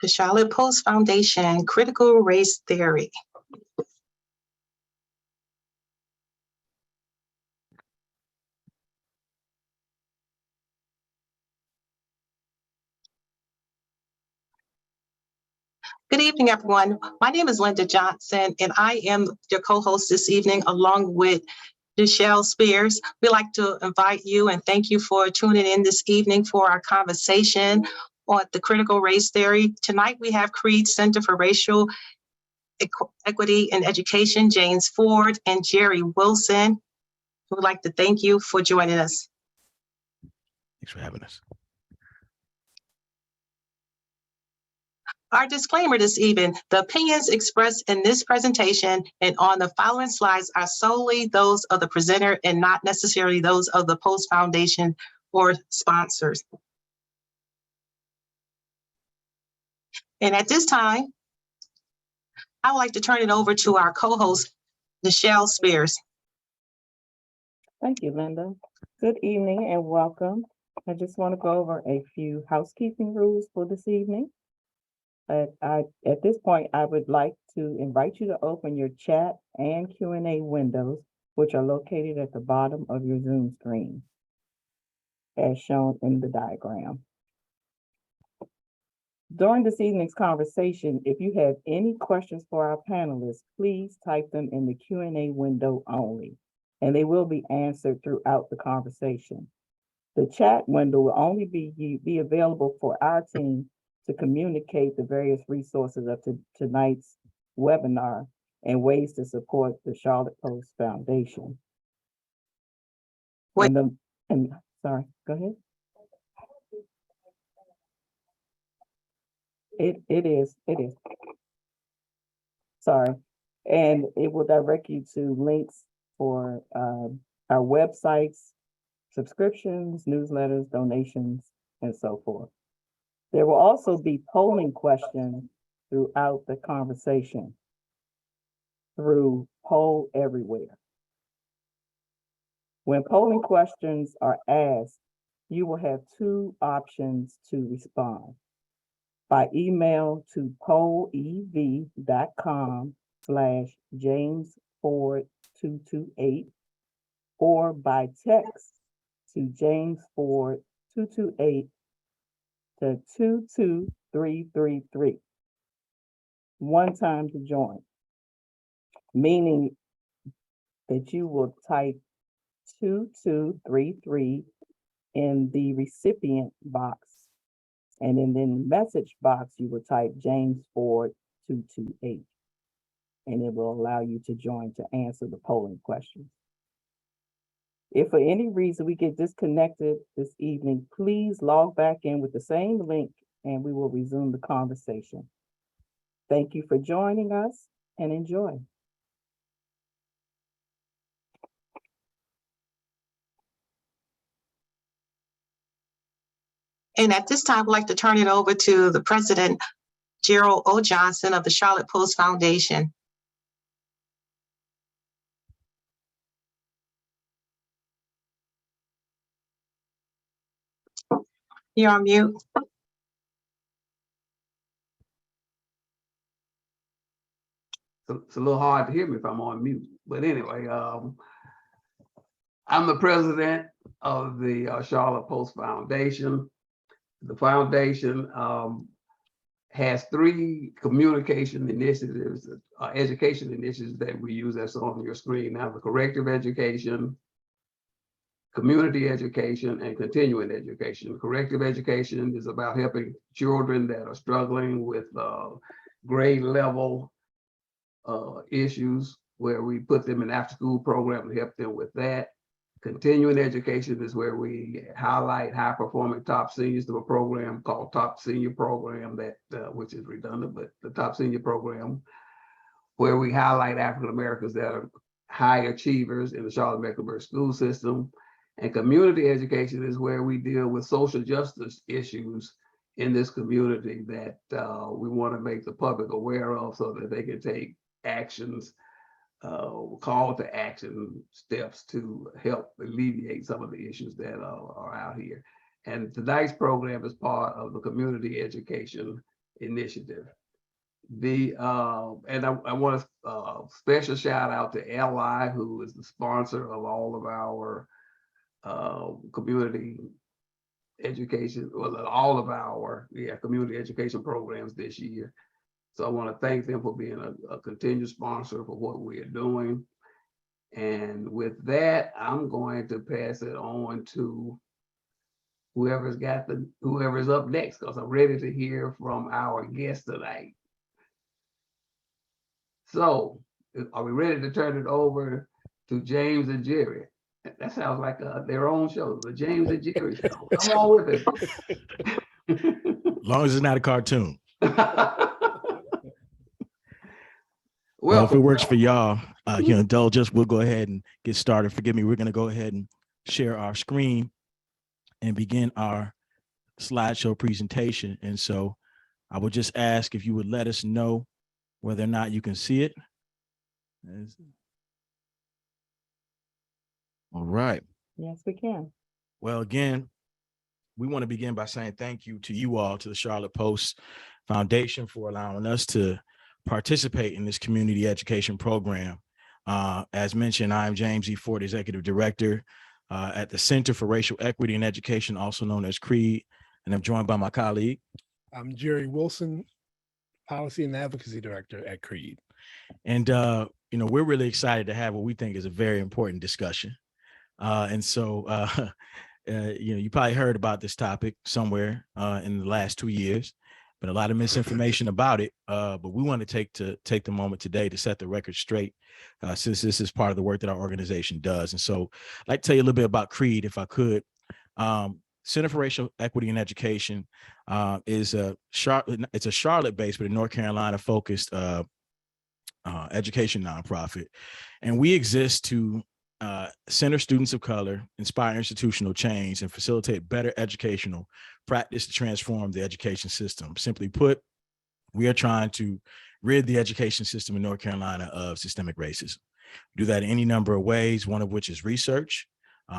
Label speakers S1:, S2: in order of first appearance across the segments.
S1: The Charlotte Post Foundation, Critical Race Theory. Good evening, everyone. My name is Linda Johnson, and I am your co-host this evening, along with Michelle Spears. We'd like to invite you and thank you for tuning in this evening for our conversation on the critical race theory. Tonight, we have Creed Center for Racial Equity and Education, James Ford and Jerry Wilson. We'd like to thank you for joining us.
S2: Thanks for having us.
S1: Our disclaimer this evening: the opinions expressed in this presentation and on the following slides are solely those of the presenter and not necessarily those of the Post Foundation or sponsors. And at this time, I would like to turn it over to our co-host, Michelle Spears.
S3: Thank you, Linda. Good evening and welcome. I just want to go over a few housekeeping rules for this evening. At this point, I would like to invite you to open your chat and Q&A windows, which are located at the bottom of your Zoom screen, as shown in the diagram. During this evening's conversation, if you have any questions for our panelists, please type them in the Q&A window only, and they will be answered throughout the conversation. The chat window will only be available for our team to communicate the various resources of tonight's webinar and ways to support the Charlotte Post Foundation. Sorry, go ahead. It is. Sorry. And it will direct you to links for our websites, subscriptions, newsletters, donations, and so forth. There will also be polling questions throughout the conversation through Poll Everywhere. When polling questions are asked, you will have two options to respond: by email to pollev.com/JamesFord228 or by text to JamesFord228 to 22333. One time to join, meaning that you will type 2233 in the recipient box, and in the message box, you will type JamesFord228, and it will allow you to join to answer the polling questions. If for any reason we get disconnected this evening, please log back in with the same link and we will resume the conversation. Thank you for joining us and enjoy.
S1: And at this time, I'd like to turn it over to the president, Gerald O. Johnson of the Charlotte Post Foundation. You're on mute.
S4: It's a little hard to hear me if I'm on mute. But anyway, I'm the president of the Charlotte Post Foundation. The foundation has three communication initiatives, education initiatives that we use that's on your screen now: the corrective education, community education, and continuing education. Corrective education is about helping children that are struggling with grade level issues, where we put them in after-school program to help them with that. Continuing education is where we highlight high-performing top seniors through a program called Top Senior Program, that which is redundant, but the Top Senior Program, where we highlight African Americans that are high achievers in the Charlotte-Mecklenburg school system. And community education is where we deal with social justice issues in this community that we want to make the public aware of so that they can take actions, call to action steps to help alleviate some of the issues that are out here. And tonight's program is part of the community education initiative. And I want a special shout out to LI, who is the sponsor of all of our community education, well, all of our community education programs this year. So I want to thank them for being a continued sponsor for what we are doing. And with that, I'm going to pass it on to whoever's up next, because I'm ready to hear from our guest tonight. So are we ready to turn it over to James and Jerry? That sounds like their own show, the James and Jerry show. Come on with it.
S2: As long as it's not a cartoon.
S4: Well,
S2: if it works for y'all, indulge us. We'll go ahead and get started. Forgive me. We're going to go ahead and share our screen and begin our slideshow presentation. And so I would just ask if you would let us know whether or not you can see it. All right.
S3: Yes, we can.
S2: Well, again, we want to begin by saying thank you to you all, to the Charlotte Post Foundation, for allowing us to participate in this community education program. As mentioned, I'm James E. Ford, Executive Director at the Center for Racial Equity in Education, also known as CREED, and I'm joined by my colleague.
S5: I'm Jerry Wilson, Policy and Advocacy Director at CREED.
S2: And, we're really excited to have what we think is a very important discussion. You probably heard about this topic somewhere in the last 2 years, but a lot of misinformation about it. But we want to take the moment today to set the record straight, since this is part of the work that our organization does. And so I'd like to tell you a little bit about CREED, if I could. Center for Racial Equity in Education is a Charlotte-based, but a North Carolina-focused education nonprofit, and we exist to center students of color, inspire institutional change, and facilitate better educational practice to transform the education system. Simply put, we are trying to rid the education system in North Carolina of systemic racism. We do that in any number of ways, one of which is research,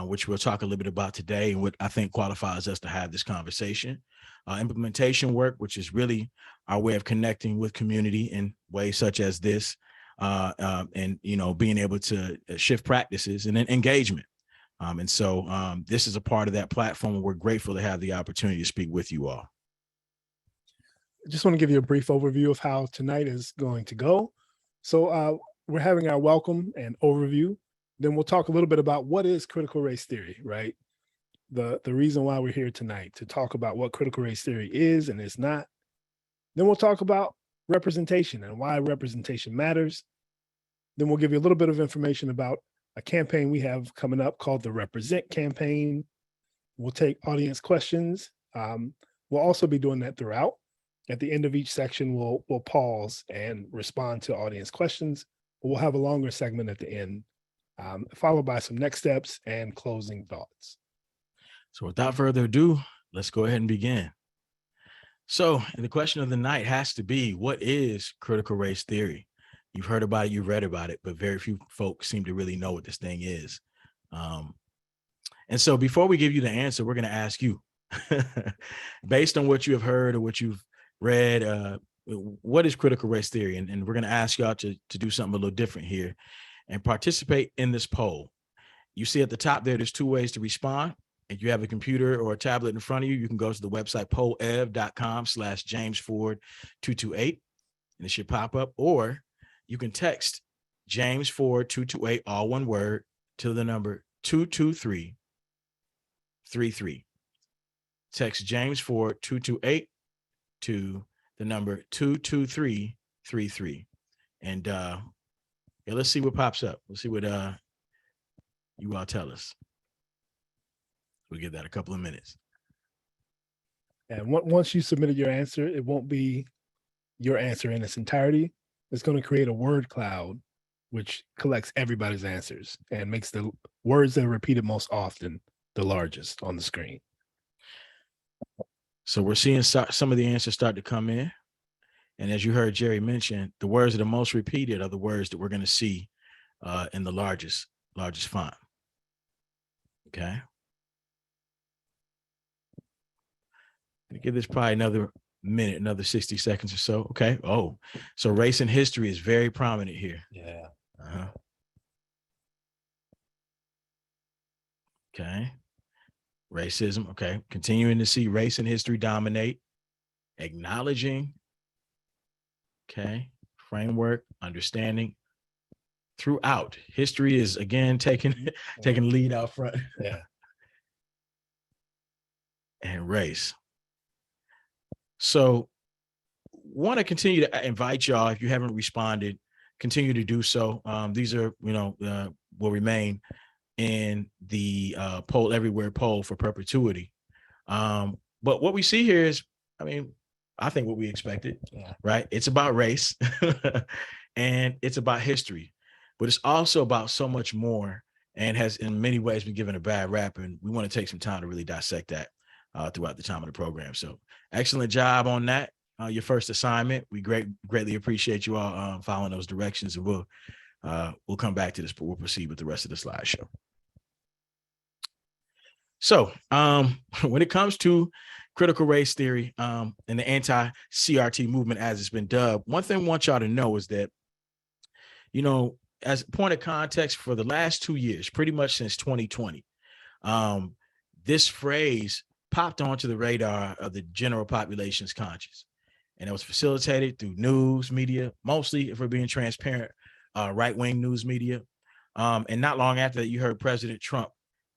S2: which we'll talk a little bit about today, and what I think qualifies us to have this conversation. Implementation work, which is really our way of connecting with community in ways such as this, and being able to shift practices, and then engagement. This is a part of that platform, and we're grateful to have the opportunity to speak with you all.
S5: I just want to give you a brief overview of how tonight is going to go. So we're having our welcome and overview. Then we'll talk a little bit about what is critical race theory, right? The reason why we're here tonight, to talk about what critical race theory is and is not. Then we'll talk about representation and why representation matters. Then we'll give you a little bit of information about a campaign we have coming up called the Represent campaign. We'll take audience questions. We'll also be doing that throughout. At the end of each section, we'll pause and respond to audience questions. We'll have a longer segment at the end, followed by some next steps and closing thoughts.
S2: So without further ado, let's go ahead and begin. So the question of the night has to be, what is critical race theory? You've heard about it, you've read about it, but very few folks seem to really know what this thing is. And so before we give you the answer, we're going to ask you, based on what you have heard or what you've read, what is critical race theory? And we're going to ask y'all to do something a little different here and participate in this poll. You see at the top there's 2 ways to respond. If you have a computer or a tablet in front of you, you can go to the website pollev.com/JamesFord228, and it should pop up. Or you can text JamesFord228, all one word, to the number 22333. Text JamesFord228 to the number 22333. And let's see what pops up. Let's see what you all tell us. We'll give that a couple of minutes.
S5: And once you submitted your answer, it won't be your answer in its entirety. It's going to create a word cloud, which collects everybody's answers and makes the words that are repeated most often the largest on the screen.
S2: So we're seeing some of the answers start to come in. And as you heard Jerry mention, the words that are most repeated are the words that we're going to see in the largest font. Okay. Give this probably another minute, another 60 seconds or so. Okay. Oh, so race and history is very prominent here.
S5: Yeah.
S2: Okay. Racism. Okay. Continuing to see race and history dominate. Acknowledging. Okay. Framework, understanding. Throughout. History is again taking lead out front.
S5: Yeah.
S2: And race. So want to continue to invite y'all, if you haven't responded, continue to do so. These are, will remain in the poll everywhere poll for perpetuity. But what we see here is, I think what we expected, right? It's about race and it's about history, but it's also about so much more and has in many ways been given a bad rap. And we want to take some time to really dissect that throughout the time of the program. So excellent job on that. Your first assignment. We greatly appreciate you all following those directions, and we'll come back to this, but we'll proceed with the rest of the slideshow. So when it comes to critical race theory and the anti-CRT movement, as it's been dubbed, one thing I want y'all to know is that, as a point of context, for the last 2 years, pretty much since 2020, this phrase popped onto the radar of the general population's conscious. And it was facilitated through news media, mostly, if we're being transparent, right-wing news media. And not long after that, you heard President Trump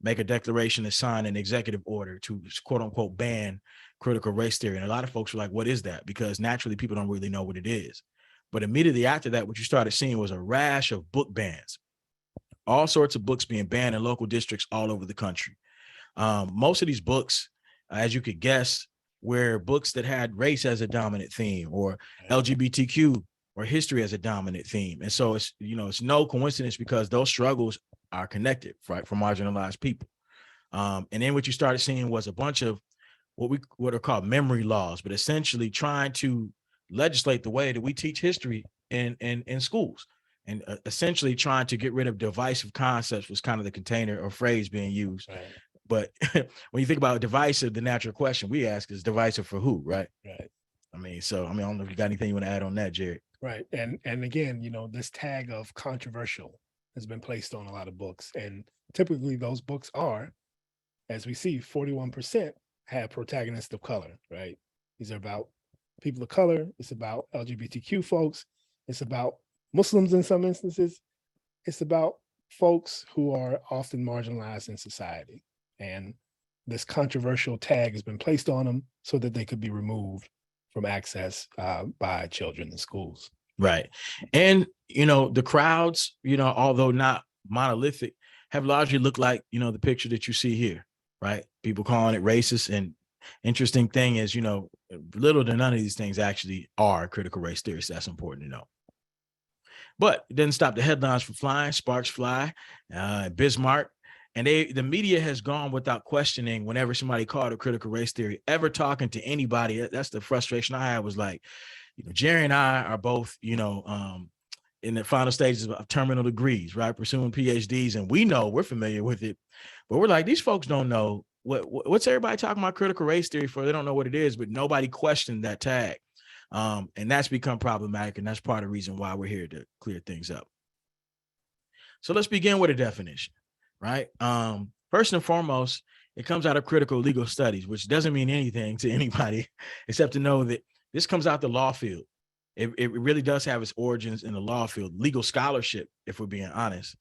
S2: make a declaration to sign an executive order to, quote unquote, ban critical race theory. And a lot of folks were like, what is that? Because naturally, people don't really know what it is. But immediately after that, what you started seeing was a rash of book bans, all sorts of books being banned in local districts all over the country. Most of these books, as you could guess, were books that had race as a dominant theme, or LGBTQ or history as a dominant theme. And so it's, it's no coincidence, because those struggles are connected, right, for marginalized people. And then what you started seeing was a bunch of what are called memory laws, but essentially trying to legislate the way that we teach history in schools, and essentially trying to get rid of divisive concepts was kind of the container or phrase being used. Right. But when you think about divisive, the natural question we ask is divisive for who, right? Right. I don't know if you got anything you want to add on that, Jared.
S5: Right. And again, this tag of controversial has been placed on a lot of books. And typically those books are, as we see, 41% have protagonists of color, right? These are about people of color. It's about LGBTQ folks. It's about Muslims in some instances. It's about folks who are often marginalized in society. And this controversial tag has been placed on them so that they could be removed from access by children in schools.
S2: Right. And, the crowds, although not monolithic, have largely looked like, the picture that you see here, right? People calling it racist. And interesting thing is, little to none of these things actually are critical race theory. So that's important to know. But it doesn't stop the headlines from flying. Sparks fly, Bismarck. And the media has gone without questioning whenever somebody called it critical race theory, ever talking to anybody. That's the frustration I had, was like, Jerry and I are both, in the final stages of terminal degrees, right? Pursuing PhDs. And we know we're familiar with it, but we're like, these folks don't know what's everybody talking about critical race theory for? They don't know what it is, but nobody questioned that tag. And that's become problematic. And that's part of the reason why we're here, to clear things up. So let's begin with a definition. Right. First and foremost, it comes out of critical legal studies, which doesn't mean anything to anybody except to know that this comes out the law field. It really does have its origins in the law field, legal scholarship, if we're being honest.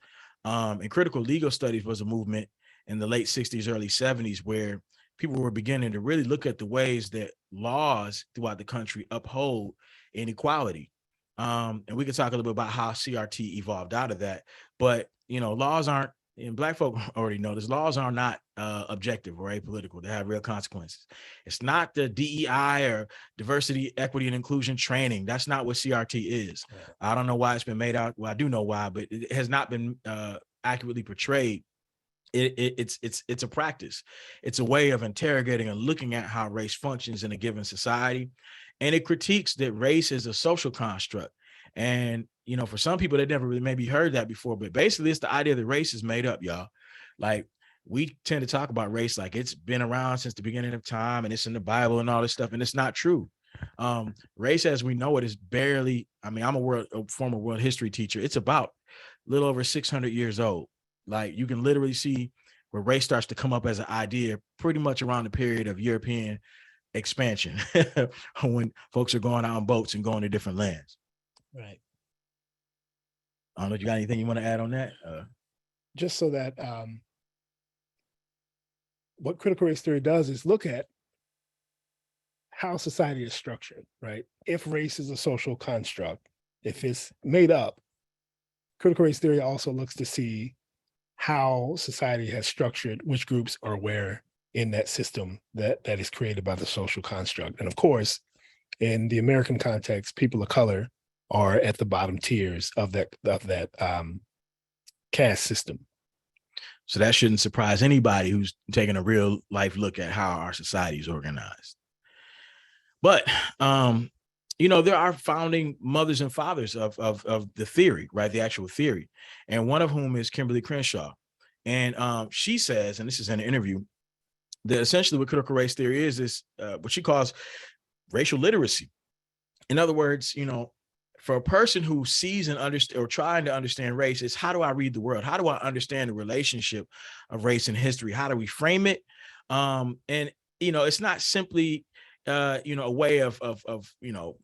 S2: And critical legal studies was a movement in the late 60s, early 70s, where people were beginning to really look at the ways that laws throughout the country uphold inequality. And we can talk a little bit about how CRT evolved out of that. But, laws aren't, and Black folk already know this, laws are not objective or apolitical. They have real consequences. It's not the DEI or diversity, equity, and inclusion training. That's not what CRT is. Yeah. I don't know why it's been made out. Well, I do know why, but it has not been accurately portrayed. It's a practice. It's a way of interrogating and looking at how race functions in a given society. And it critiques that race is a social construct. And, for some people, they never really maybe heard that before, but basically it's the idea that race is made up, y'all. Like, we tend to talk about race like it's been around since the beginning of time and it's in the Bible and all this stuff. And it's not true. Race as we know it is barely, I mean, I'm a former world history teacher. It's about a little over 600 years old. Like you can literally see where race starts to come up as an idea pretty much around the period of European expansion when folks are going out on boats and going to different lands.
S5: Right.
S2: I don't know if you got anything you want to add on that.
S5: Just so that what critical race theory does is look at how society is structured, right? If race is a social construct, if it's made up, critical race theory also looks to see how society has structured which groups are where in that system that is created by the social construct. And of course, in the American context, people of color are at the bottom tiers of that caste system.
S2: So that shouldn't surprise anybody who's taking a real life look at how our society is organized. But there are founding mothers and fathers of the theory, right? The actual theory, and one of whom is Kimberly Crenshaw, and she says, and this is in an interview, that essentially what critical race theory is what she calls racial literacy. In other words, for a person who sees and understands or trying to understand race, is how do I read the world? How do I understand the relationship of race and history? How do we frame it? And it's not simply a way of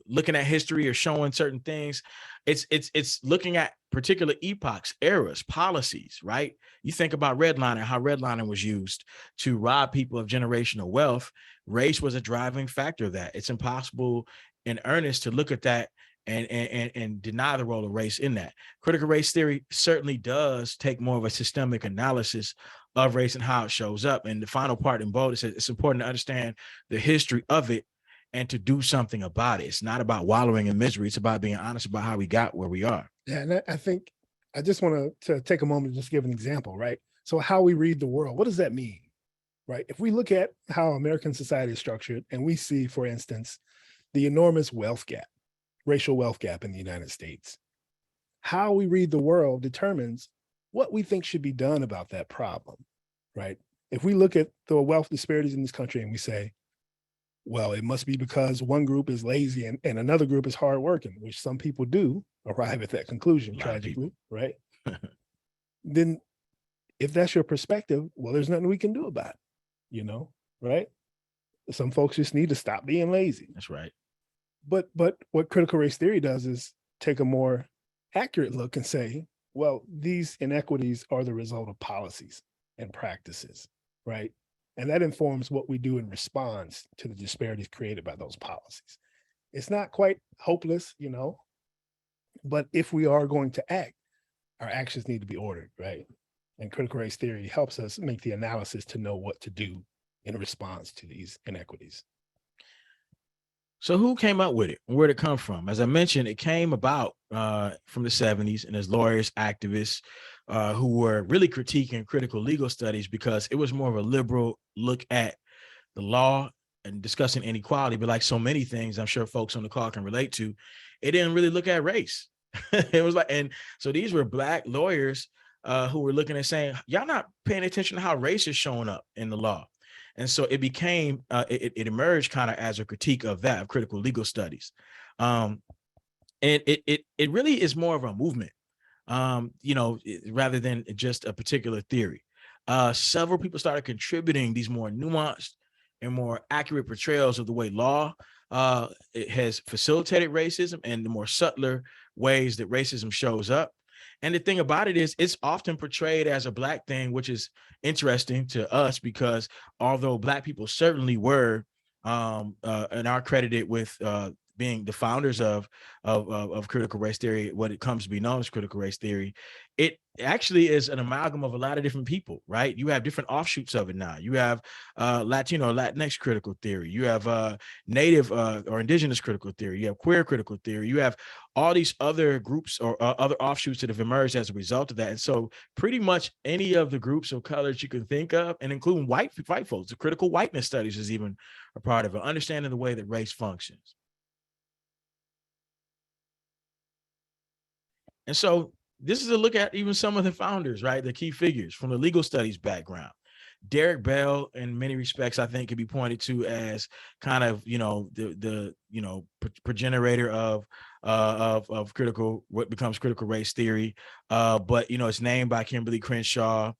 S2: looking at history or showing certain things. It's looking at particular epochs, eras, policies, right? You think about redlining, how redlining was used to rob people of generational wealth. Race was a driving factor of that. It's impossible in earnest to look at that and deny the role of race in that. Critical race theory certainly does take more of a systemic analysis of race and how it shows up. And the final part in bold is it's important to understand the history of it and to do something about it. It's not about wallowing in misery. It's about being honest about how we got where we are.
S5: Yeah, and I think I just want to take a moment to just give an example, right? So how we read the world, what does that mean, right? If we look at how American society is structured and we see, for instance, the enormous wealth gap, racial wealth gap in the United States, how we read the world determines what we think should be done about that problem, right? If we look at the wealth disparities in this country and we say, well, it must be because one group is lazy and another group is hardworking, which some people do arrive at that conclusion, tragically, right? Then if that's your perspective, well, there's nothing we can do about it, right? Some folks just need to stop being lazy.
S2: That's right.
S5: But what critical race theory does is take a more accurate look and say, well, these inequities are the result of policies and practices, right? And that informs what we do in response to the disparities created by those policies. It's not quite hopeless, but if we are going to act, our actions need to be ordered, right? And critical race theory helps us make the analysis to know what to do in response to these inequities.
S2: So who came up with it? Where'd it come from? As I mentioned, it came about from the 70s, and as lawyers, activists who were really critiquing critical legal studies because it was more of a liberal look at the law and discussing inequality. But like so many things, I'm sure folks on the call can relate to, it didn't really look at race. It was like, and so these were Black lawyers who were looking and saying, y'all not paying attention to how race is showing up in the law. And so it became, it emerged kind of as a critique of that, of critical legal studies. And it really is more of a movement, rather than just a particular theory. Several people started contributing these more nuanced and more accurate portrayals of the way law it has facilitated racism and the more subtler ways that racism shows up. And the thing about it is it's often portrayed as a Black thing, which is interesting to us because although Black people certainly were and are credited with being the founders of critical race theory, what it comes to be known as critical race theory, it actually is an amalgam of a lot of different people, right? You have different offshoots of it now. You have Latino, Latinx critical theory. You have Native or Indigenous critical theory. You have queer critical theory. You have all these other groups or other offshoots that have emerged as a result of that. And so pretty much any of the groups of colors you can think of, and including white folks, the critical whiteness studies is even a part of it, understanding the way that race functions. And so this is a look at even some of the founders, right? The key figures from the legal studies background. Derek Bell, in many respects, I think could be pointed to as kind of, the progenitor of what becomes critical race theory. But it's named by Kimberly Crenshaw,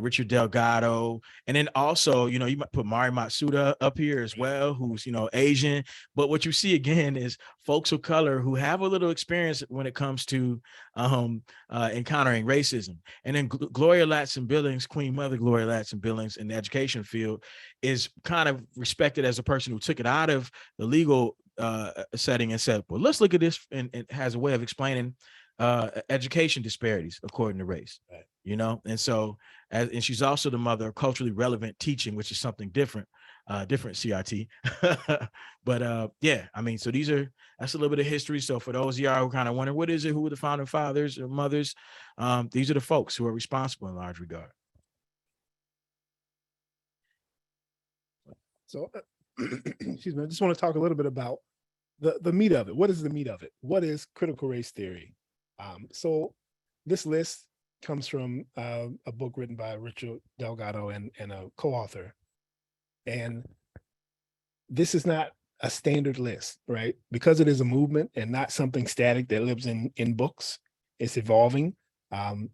S2: Richard Delgado, and then also, you might put Mari Matsuda up here as well, who's Asian. But what you see again is folks of color who have a little experience when it comes to encountering racism. And then Gloria Ladson Billings, Queen Mother Gloria Ladson Billings, in the education field, is kind of respected as a person who took it out of the legal setting and said, well, let's look at this, and it has a way of explaining education disparities according to race.
S5: Right.
S2: And so and she's also the mother of culturally relevant teaching, which is something different CRT. But yeah, I mean, so that's a little bit of history. So for those of y'all who kind of wonder, what is it, who were the founding fathers or mothers, these are the folks who are responsible in large regard.
S5: So excuse me, I just want to talk a little bit about the meat of it. What is the meat of it? What is critical race theory? So this list comes from a book written by Richard Delgado and a co-author. And this is not a standard list, right? Because it is a movement and not something static that lives in books, it's evolving.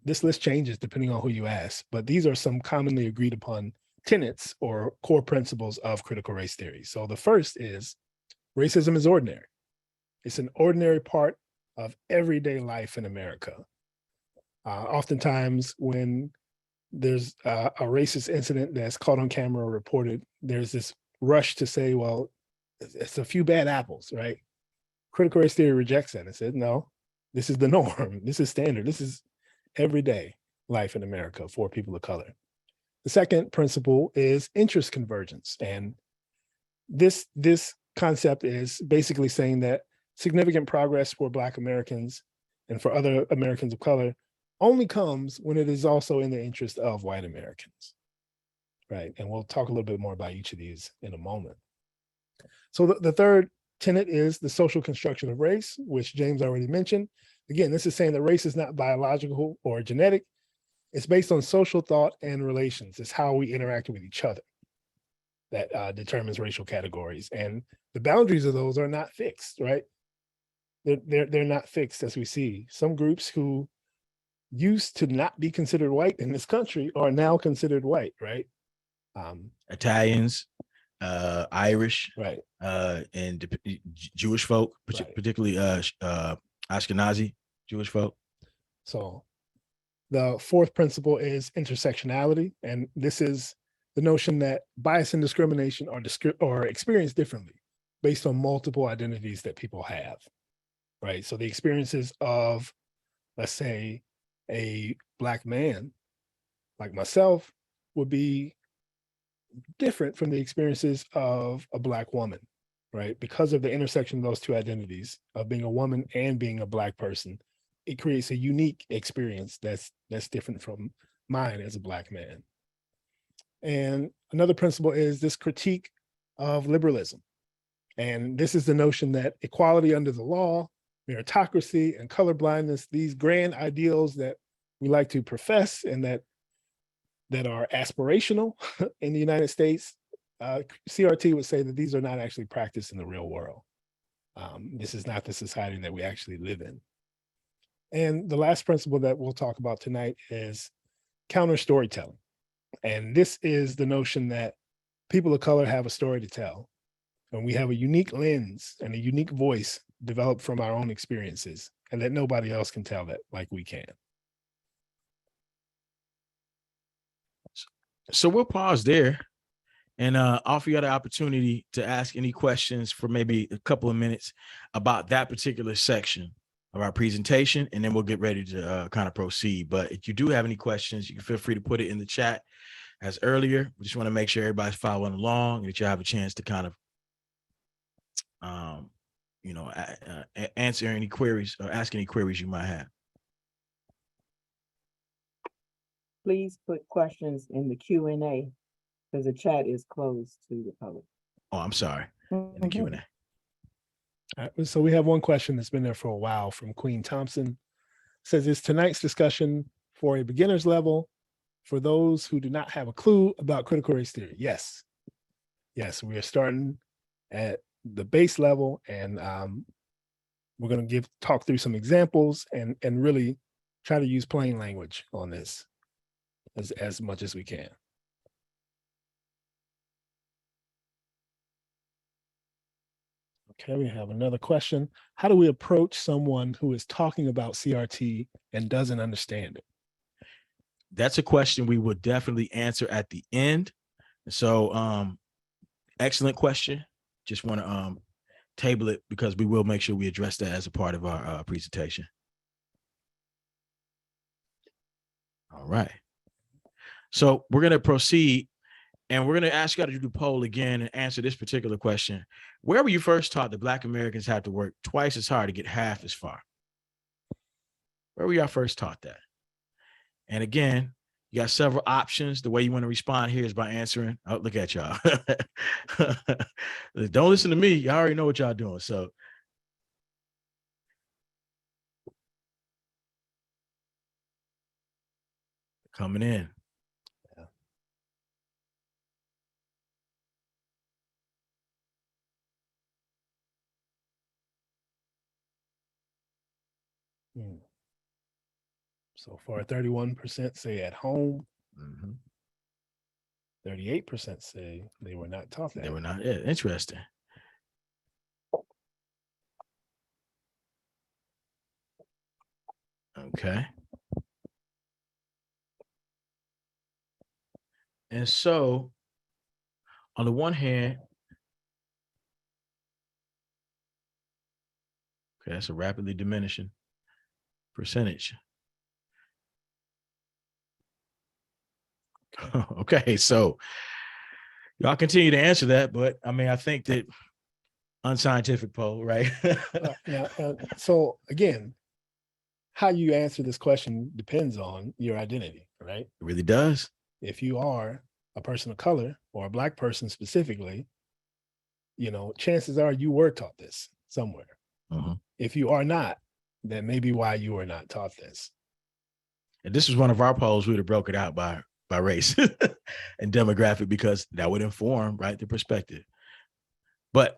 S5: This list changes depending on who you ask, but these are some commonly agreed upon tenets or core principles of critical race theory. So the first is racism is ordinary. It's an ordinary part of everyday life in America. Oftentimes when there's a racist incident that's caught on camera or reported, there's this rush to say, well, it's a few bad apples, right? Critical race theory rejects that and says, no, this is the norm. This is standard. This is everyday life in America for people of color. The second principle is interest convergence. And this concept is basically saying that significant progress for Black Americans and for other Americans of color only comes when it is also in the interest of white Americans, right? And we'll talk a little bit more about each of these in a moment. So the third tenet is the social construction of race, which James already mentioned. Again, this is saying that race is not biological or genetic. It's based on social thought and relations. It's how we interact with each other that determines racial categories. And the boundaries of those are not fixed, right? They're not fixed, as we see. Some groups who used to not be considered white in this country are now considered white, right?
S2: Italians, Irish,
S5: right,
S2: and Jewish folk,
S5: right.
S2: particularly Ashkenazi Jewish folk.
S5: So the fourth principle is intersectionality, and this is the notion that bias and discrimination are experienced differently based on multiple identities that people have, right? So the experiences of, let's say, a Black man like myself would be different from the experiences of a Black woman, right? Because of the intersection of those two identities of being a woman and being a Black person, it creates a unique experience that's different from mine as a Black man. And another principle is this critique of liberalism. And this is the notion that equality under the law, meritocracy, and colorblindness, these grand ideals that we like to profess and that are aspirational in the United States, CRT would say that these are not actually practiced in the real world. This is not the society that we actually live in. And the last principle that we'll talk about tonight is counter storytelling. And this is the notion that people of color have a story to tell. And we have a unique lens and a unique voice developed from our own experiences, and that nobody else can tell that like we can.
S2: So we'll pause there and offer you the opportunity to ask any questions for maybe a couple of minutes about that particular section of our presentation, and then we'll get ready to kind of proceed. But if you do have any questions, you can feel free to put it in the chat as earlier. We just want to make sure everybody's following along and that you have a chance to kind of answer any queries or ask any queries you might have.
S3: Please put questions in the Q&A because the chat is closed to the public.
S2: Oh, I'm sorry. In the Q&A.
S5: All right, so we have one question that's been there for a while from Queen Thompson. It says, is tonight's discussion for a beginner's level for those who do not have a clue about critical race theory? Yes. Yes, we are starting at the base level, and we're going to talk through some examples and really try to use plain language on this as much as we can. Okay, we have another question. How do we approach someone who is talking about CRT and doesn't understand it?
S2: That's a question we will definitely answer at the end. So excellent question. Just want to table it because we will make sure we address that as a part of our presentation. All right. So we're going to proceed, and we're going to ask you to do the poll again and answer this particular question. Where were you first taught that Black Americans have to work twice as hard to get half as far? Where were y'all first taught that? And again, you got several options. The way you want to respond here is by answering. Oh, look at y'all. Don't listen to me. Y'all already know what y'all doing. So coming in.
S5: So far, 31% say at home. 38% say they were not taught that.
S2: They were not. Yeah, interesting. Okay. And so, on the one hand, okay, that's a rapidly diminishing percentage. Okay, so y'all continue to answer that, but I mean, I think that unscientific poll, right?
S5: So again, how you answer this question depends on your identity, right?
S2: It really does.
S5: If you are a person of color or a Black person specifically, chances are you were taught this somewhere. If you are not, then maybe why you were not taught this.
S2: And this was one of our polls. We would have broke it out by race and demographic because that would inform, right, the perspective. But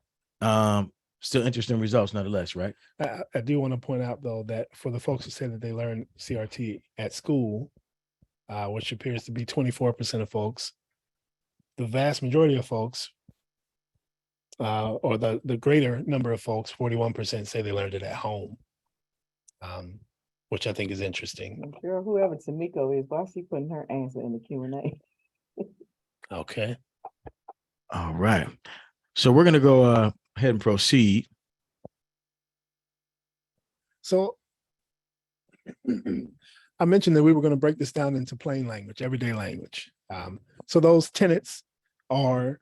S2: still interesting results nonetheless, right?
S5: I do want to point out, though, that for the folks who say that they learned CRT at school, which appears to be 24% of folks, the vast majority of folks, or the greater number of folks, 41% say they learned it at home, which I think is interesting.
S3: Girl, whoever Tamiko is, why is she putting her answer in the Q&A?
S5: Okay.
S2: All right. So we're going to go ahead and proceed.
S5: So I mentioned that we were going to break this down into plain language, everyday language. So those tenets are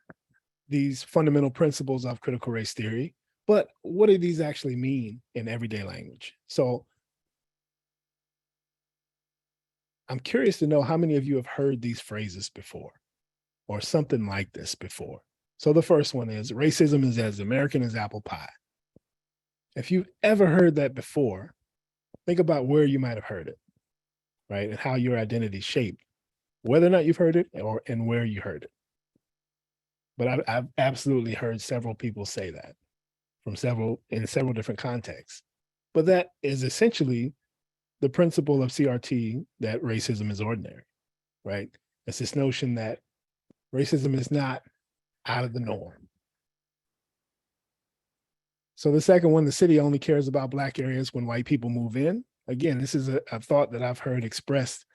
S5: these fundamental principles of critical race theory. But what do these actually mean in everyday language? So I'm curious to know how many of you have heard these phrases before or something like this before. So the first one is racism is as American as apple pie. If you've ever heard that before, think about where you might have heard it, right? And how your identity is shaped, whether or not you've heard it and where you heard it. But I've absolutely heard several people say that in several different contexts. But that is essentially the principle of CRT, that racism is ordinary, right? It's this notion that racism is not out of the norm. So the second one, the city only cares about Black areas when white people move in. Again, this is a thought that I've heard expressed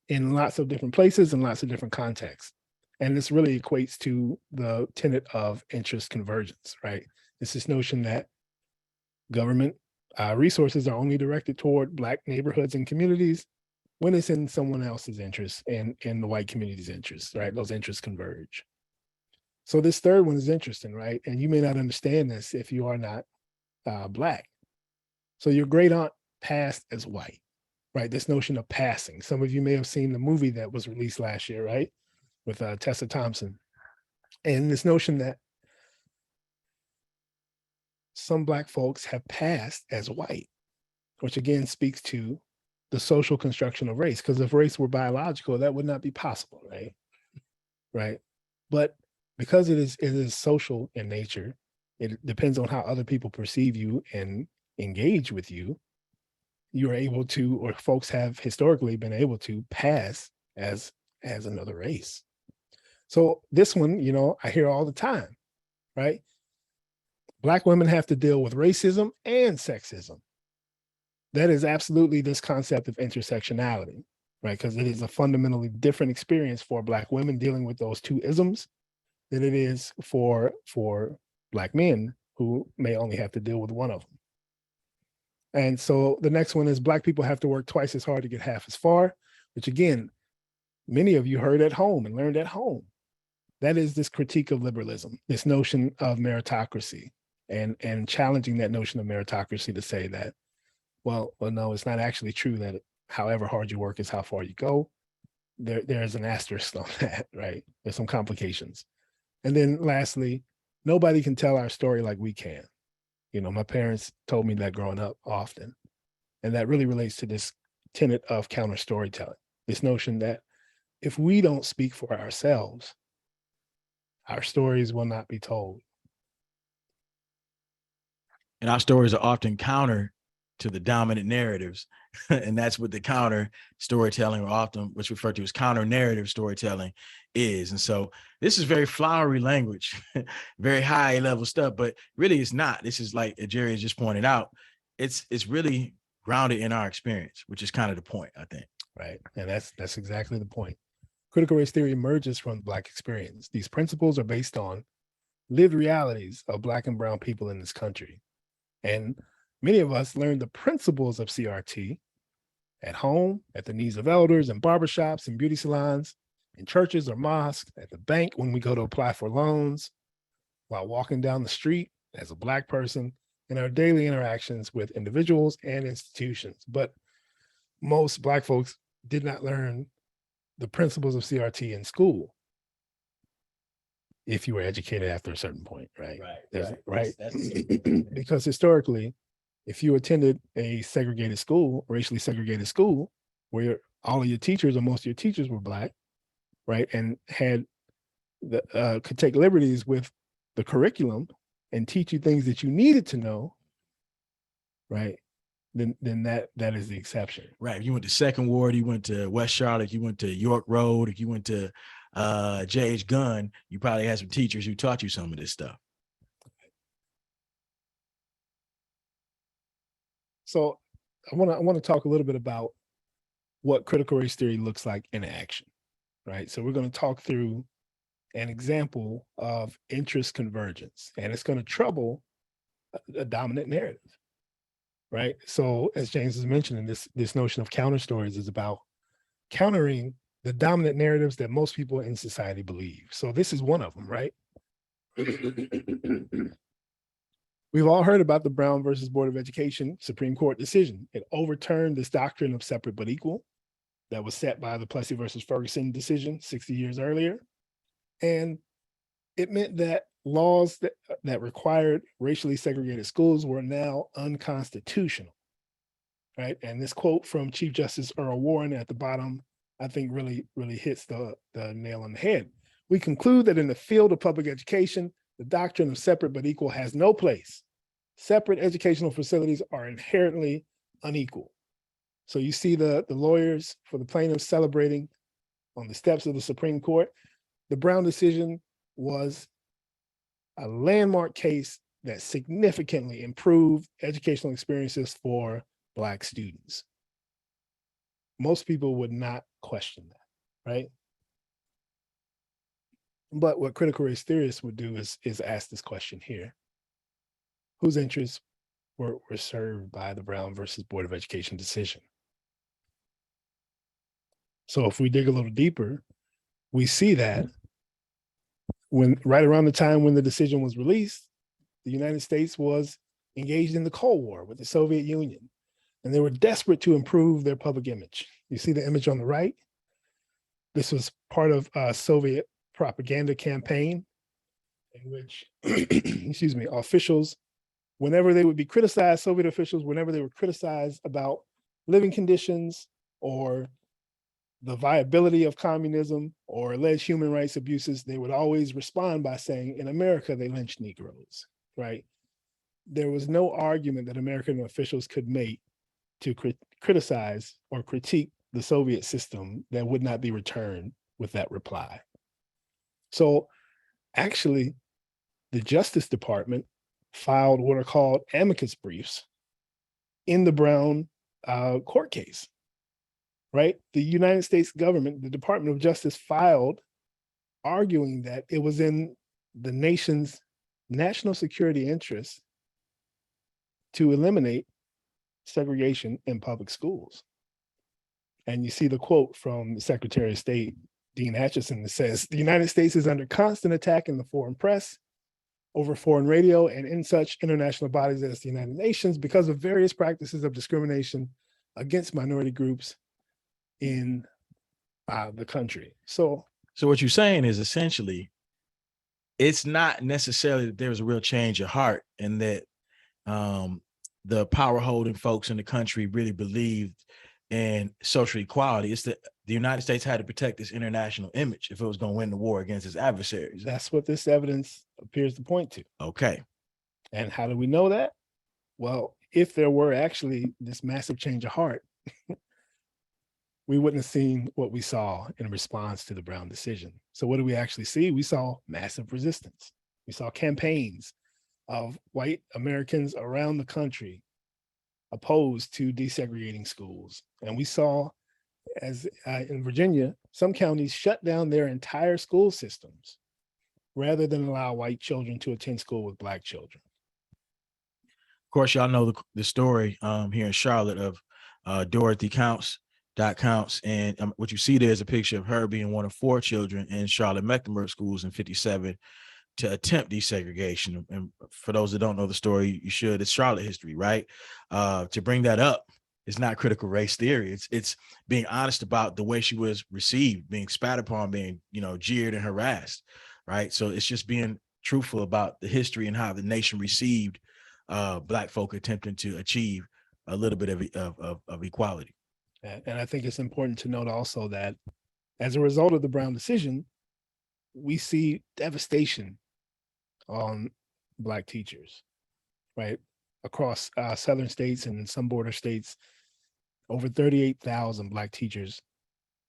S5: in lots of different places and lots of different contexts. And this really equates to the tenet of interest convergence, right? It's this notion that government resources are only directed toward Black neighborhoods and communities when it's in someone else's interest and in the white community's interest, right? Those interests converge. So this third one is interesting, right? And you may not understand this if you are not Black. So your great aunt passed as white, right? This notion of passing. Some of you may have seen the movie that was released last year, right? With Tessa Thompson. And this notion that some Black folks have passed as white, which again speaks to the social construction of race. Because if race were biological, that would not be possible, right? Right. But because it is social in nature, it depends on how other people perceive you and engage with you. You are able to, or folks have historically been able to pass as another race. So this one, you know, I hear all the time, right? Black women have to deal with racism and sexism. That is absolutely this concept of intersectionality, right? Because it is a fundamentally different experience for Black women dealing with those two isms than it is for Black men who may only have to deal with one of them. And so the next one is Black people have to work twice as hard to get half as far, which again, many of you heard at home and learned at home. That is this critique of liberalism, this notion of meritocracy, and challenging that notion of meritocracy to say that, well, no, it's not actually true that however hard you work is how far you go. There's an asterisk on that, right? There's some complications. And then lastly, nobody can tell our story like we can. You know, my parents told me that growing up often. And that really relates to this tenet of counter storytelling, this notion that if we don't speak for ourselves, our stories will not be told.
S2: And our stories are often counter to the dominant narratives. And that's what the counter storytelling, or often what's referred to as counter narrative storytelling, is. And so this is very flowery language, very high level stuff, but really it's not. This is, like Jerry has just pointed out, it's really grounded in our experience, which is kind of the point, I think.
S5: Right. And that's exactly the point. Critical race theory emerges from the Black experience. These principles are based on lived realities of Black and brown people in this country. And many of us learned the principles of CRT at home, at the knees of elders, in barbershops and beauty salons, in churches or mosques, at the bank when we go to apply for loans, while walking down the street as a Black person, in our daily interactions with individuals and institutions. But most Black folks did not learn the principles of CRT in school, if you were educated after a certain point, right? Right. Because historically, if you attended a segregated school, racially segregated school, where all of your teachers or most of your teachers were Black, right, and had could take liberties with the curriculum and teach you things that you needed to know, right, then that is the exception.
S2: Right. If you went to Second Ward, you went to West Charlotte, you went to York Road, if you went to J.H. Gunn, you probably had some teachers who taught you some of this stuff.
S5: So I want to talk a little bit about what critical race theory looks like in action, right? So we're going to talk through an example of interest convergence, and it's going to trouble a dominant narrative, right? So as James is mentioning, this notion of counter stories is about countering the dominant narratives that most people in society believe. So this is one of them, right? We've all heard about the Brown versus Board of Education Supreme Court decision. It overturned this doctrine of separate but equal that was set by the Plessy versus Ferguson decision 60 years earlier. And it meant that laws that required racially segregated schools were now unconstitutional, right? And this quote from Chief Justice Earl Warren at the bottom, I think really hits the nail on the head. We conclude that in the field of public education, the doctrine of separate but equal has no place. Separate educational facilities are inherently unequal. So you see the lawyers for the plaintiffs celebrating on the steps of the Supreme Court. The Brown decision was a landmark case that significantly improved educational experiences for Black students. Most people would not question that, right? But what critical race theorists would do is ask this question here. Whose interests were served by the Brown versus Board of Education decision? So if we dig a little deeper, we see that when right around the time when the decision was released, the United States was engaged in the Cold War with the Soviet Union, and they were desperate to improve their public image. You see the image on the right? This was part of a Soviet propaganda campaign in which, excuse me, officials, whenever they would be criticized, Soviet officials, whenever they were criticized about living conditions or the viability of communism or alleged human rights abuses, they would always respond by saying, in America, they lynched Negroes, right? There was no argument that American officials could make to criticize or critique the Soviet system that would not be returned with that reply. So actually, the Justice Department filed what are called amicus briefs in the Brown court case, right? The United States government, the Department of Justice, filed arguing that it was in the nation's national security interest to eliminate segregation in public schools. And you see the quote from the Secretary of State, Dean Acheson, that says, the United States is under constant attack in the foreign press, over foreign radio, and in such international bodies as the United Nations because of various practices of discrimination against minority groups in the country. So
S2: what you're saying is essentially, it's not necessarily that there's a real change of heart and that the power holding folks in the country really believed in social equality. It's that the United States had to protect its international image if it was going to win the war against its adversaries.
S5: that's what this evidence appears to point to.
S2: Okay.
S5: And how do we know that? Well, if there were actually this massive change of heart, we wouldn't have seen what we saw in response to the Brown decision. So what do we actually see? We saw massive resistance. We saw campaigns of white Americans around the country opposed to desegregating schools. And we saw, as in Virginia, some counties shut down their entire school systems rather than allow white children to attend school with Black children.
S2: Of course, y'all know the story here in Charlotte of Dorothy Counts. And what you see there is a picture of her being one of 4 children in Charlotte Mecklenburg schools in 57 to attempt desegregation. And for those that don't know the story, you should. It's Charlotte history, right? To bring that up, it's not critical race theory. It's being honest about the way she was received, being spat upon, being, jeered and harassed, right? So it's just being truthful about the history and how the nation received Black folk attempting to achieve a little bit of equality.
S5: And I think it's important to note also that as a result of the Brown decision, we see devastation on Black teachers, right? Across southern states and in some border states, over 38,000 Black teachers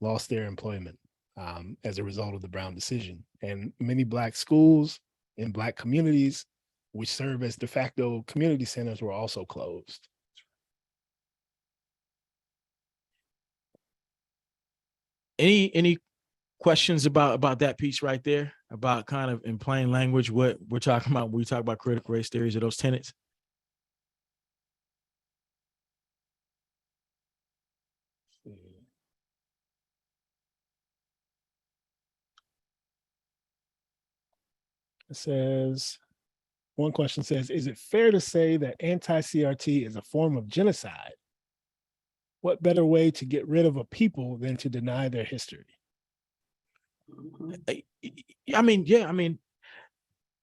S5: lost their employment as a result of the Brown decision. And many Black schools in Black communities, which serve as de facto community centers, were also closed.
S2: Any questions about that piece right there, about kind of in plain language what we're talking about when we talk about critical race theories, of those tenets?
S5: It says, one question says, is it fair to say that anti-CRT is a form of genocide? What better way to get rid of a people than to deny their history?
S2: I mean,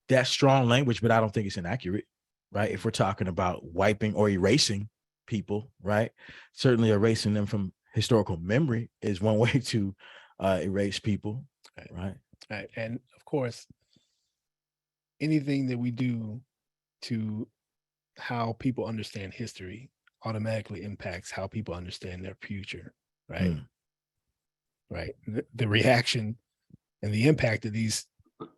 S2: that's strong language, but I don't think it's inaccurate, right? If we're talking about wiping or erasing people, right? Certainly erasing them from historical memory is one way to erase people, right?
S5: Right. And of course, anything that we do to how people understand history automatically impacts how people understand their future, right? Right. The reaction and the impact of these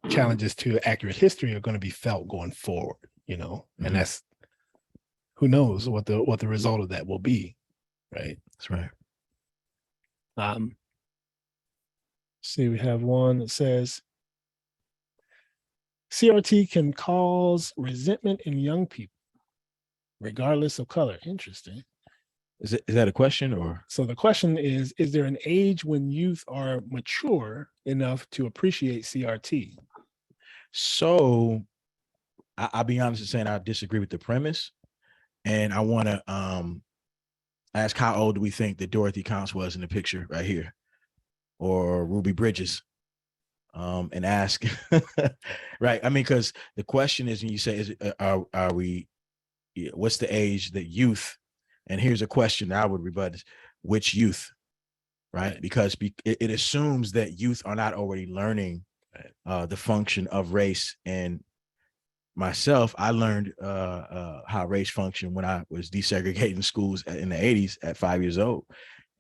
S5: challenges to accurate history are going to be felt going forward, and that's, who knows what the result of that will be, right?
S2: That's right.
S5: See, we have one that says, CRT can cause resentment in young people, regardless of color. Interesting.
S2: Is that a question or?
S5: So the question is there an age when youth are mature enough to appreciate CRT?
S2: So I'll be honest in saying I disagree with the premise. And I want to ask, how old do we think that Dorothy Counts was in the picture right here? Or Ruby Bridges? And ask, right? I mean, because the question is, when you say, are we, what's the age that youth, and here's a question I would rebut, is which youth, right? Because it assumes that youth are not already learning the function of race and myself, I learned how race functioned when I was desegregating schools in the 80s at 5 years old,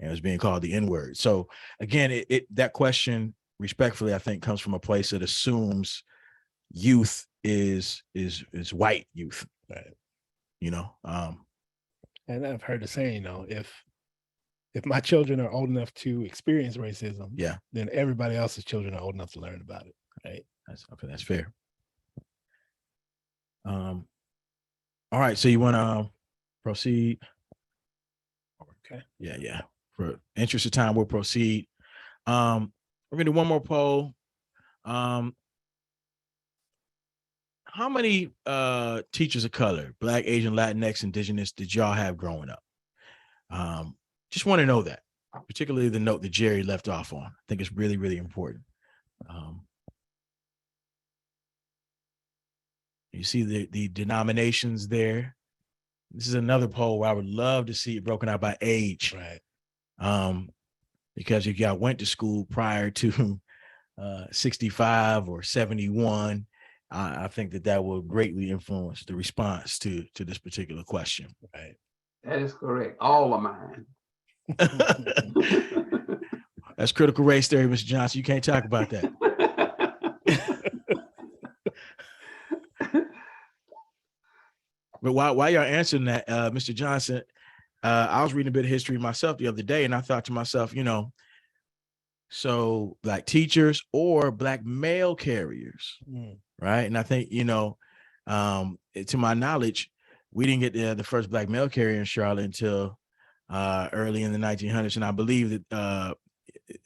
S2: and it was being called the N-word. So again, that question, respectfully, I think comes from a place that assumes youth is white youth,
S5: Right.
S2: you know.
S5: And I've heard the saying, if my children are old enough to experience racism,
S2: Yeah,
S5: then everybody else's children are old enough to learn about it. Right.
S2: that's fair. All right, so you want to proceed?
S5: Okay.
S2: Yeah. For interest of time, we'll proceed. We're gonna do one more poll. How many teachers of color, Black, Asian, Latinx, Indigenous, did y'all have growing up? Just want to know that, particularly the note that Jerry left off on. I think it's really, really important. You see the denominations there. This is another poll where I would love to see it broken out by age.
S5: Right.
S2: Because if y'all went to school prior to 65 or 71, I think that will greatly influence the response to this particular question.
S5: Right.
S4: That is correct. All of mine.
S2: That's critical race theory, Mr. Johnson. You can't talk about that. But while y'all answering that, Mr. Johnson, I was reading a bit of history myself the other day, and I thought to myself, so Black teachers or Black mail carriers, right? And I think, to my knowledge, we didn't get the first Black mail carrier in Charlotte until early in the 1900s, and I believe that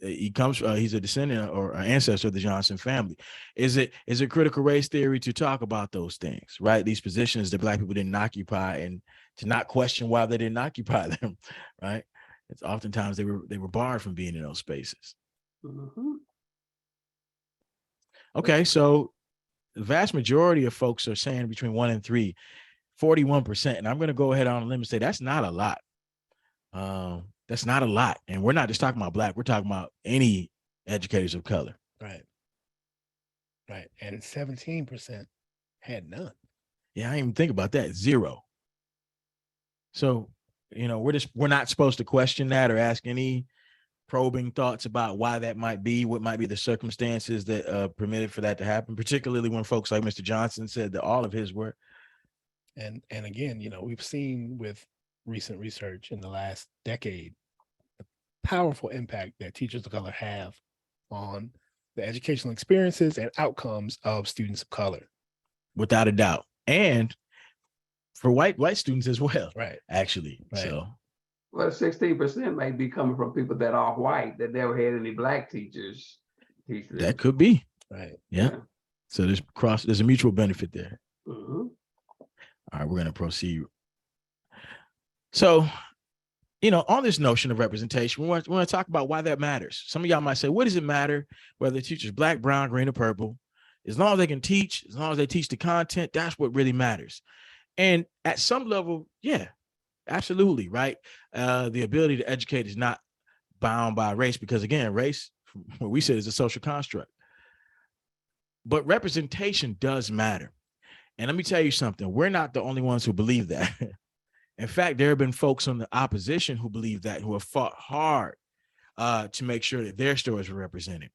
S2: he's a descendant or an ancestor of the Johnson family. Is it critical race theory to talk about those things, right? These positions that Black people didn't occupy, and to not question why they didn't occupy them, right? It's oftentimes they were barred from being in those spaces.
S4: Mm-hmm.
S2: Okay, so the vast majority of folks are saying between 1 and 3, 41%, and I'm going to go ahead on a limb and say that's not a lot. That's not a lot. And we're not just talking about Black, we're talking about any educators of color.
S5: Right. Right. And 17% had none.
S2: Yeah, I didn't even think about that. 0. So, we're not supposed to question that or ask any probing thoughts about why that might be, what might be the circumstances that permitted for that to happen, particularly when folks like Mr. Johnson said that all of his were.
S5: And again, we've seen with recent research in the last decade, the powerful impact that teachers of color have on the educational experiences and outcomes of students of color.
S2: Without a doubt. And for white students as well.
S5: Right.
S2: Actually.
S5: Right.
S2: So.
S4: Well, 16% might be coming from people that are white that never had any Black teachers teach them.
S2: That could be.
S5: Right.
S2: Yeah. So there's a mutual benefit there.
S4: Mm-hmm.
S2: All right, we're going to proceed. So, on this notion of representation, we want to talk about why that matters. Some of y'all might say, what does it matter whether the teacher's Black, brown, green, or purple? As long as they can teach, as long as they teach the content, that's what really matters. And at some level, yeah, absolutely, right? The ability to educate is not bound by race because, again, race, what we said, is a social construct. But representation does matter. And let me tell you something. We're not the only ones who believe that. In fact, there have been folks on the opposition who believe that, who have fought hard to make sure that their stories were represented.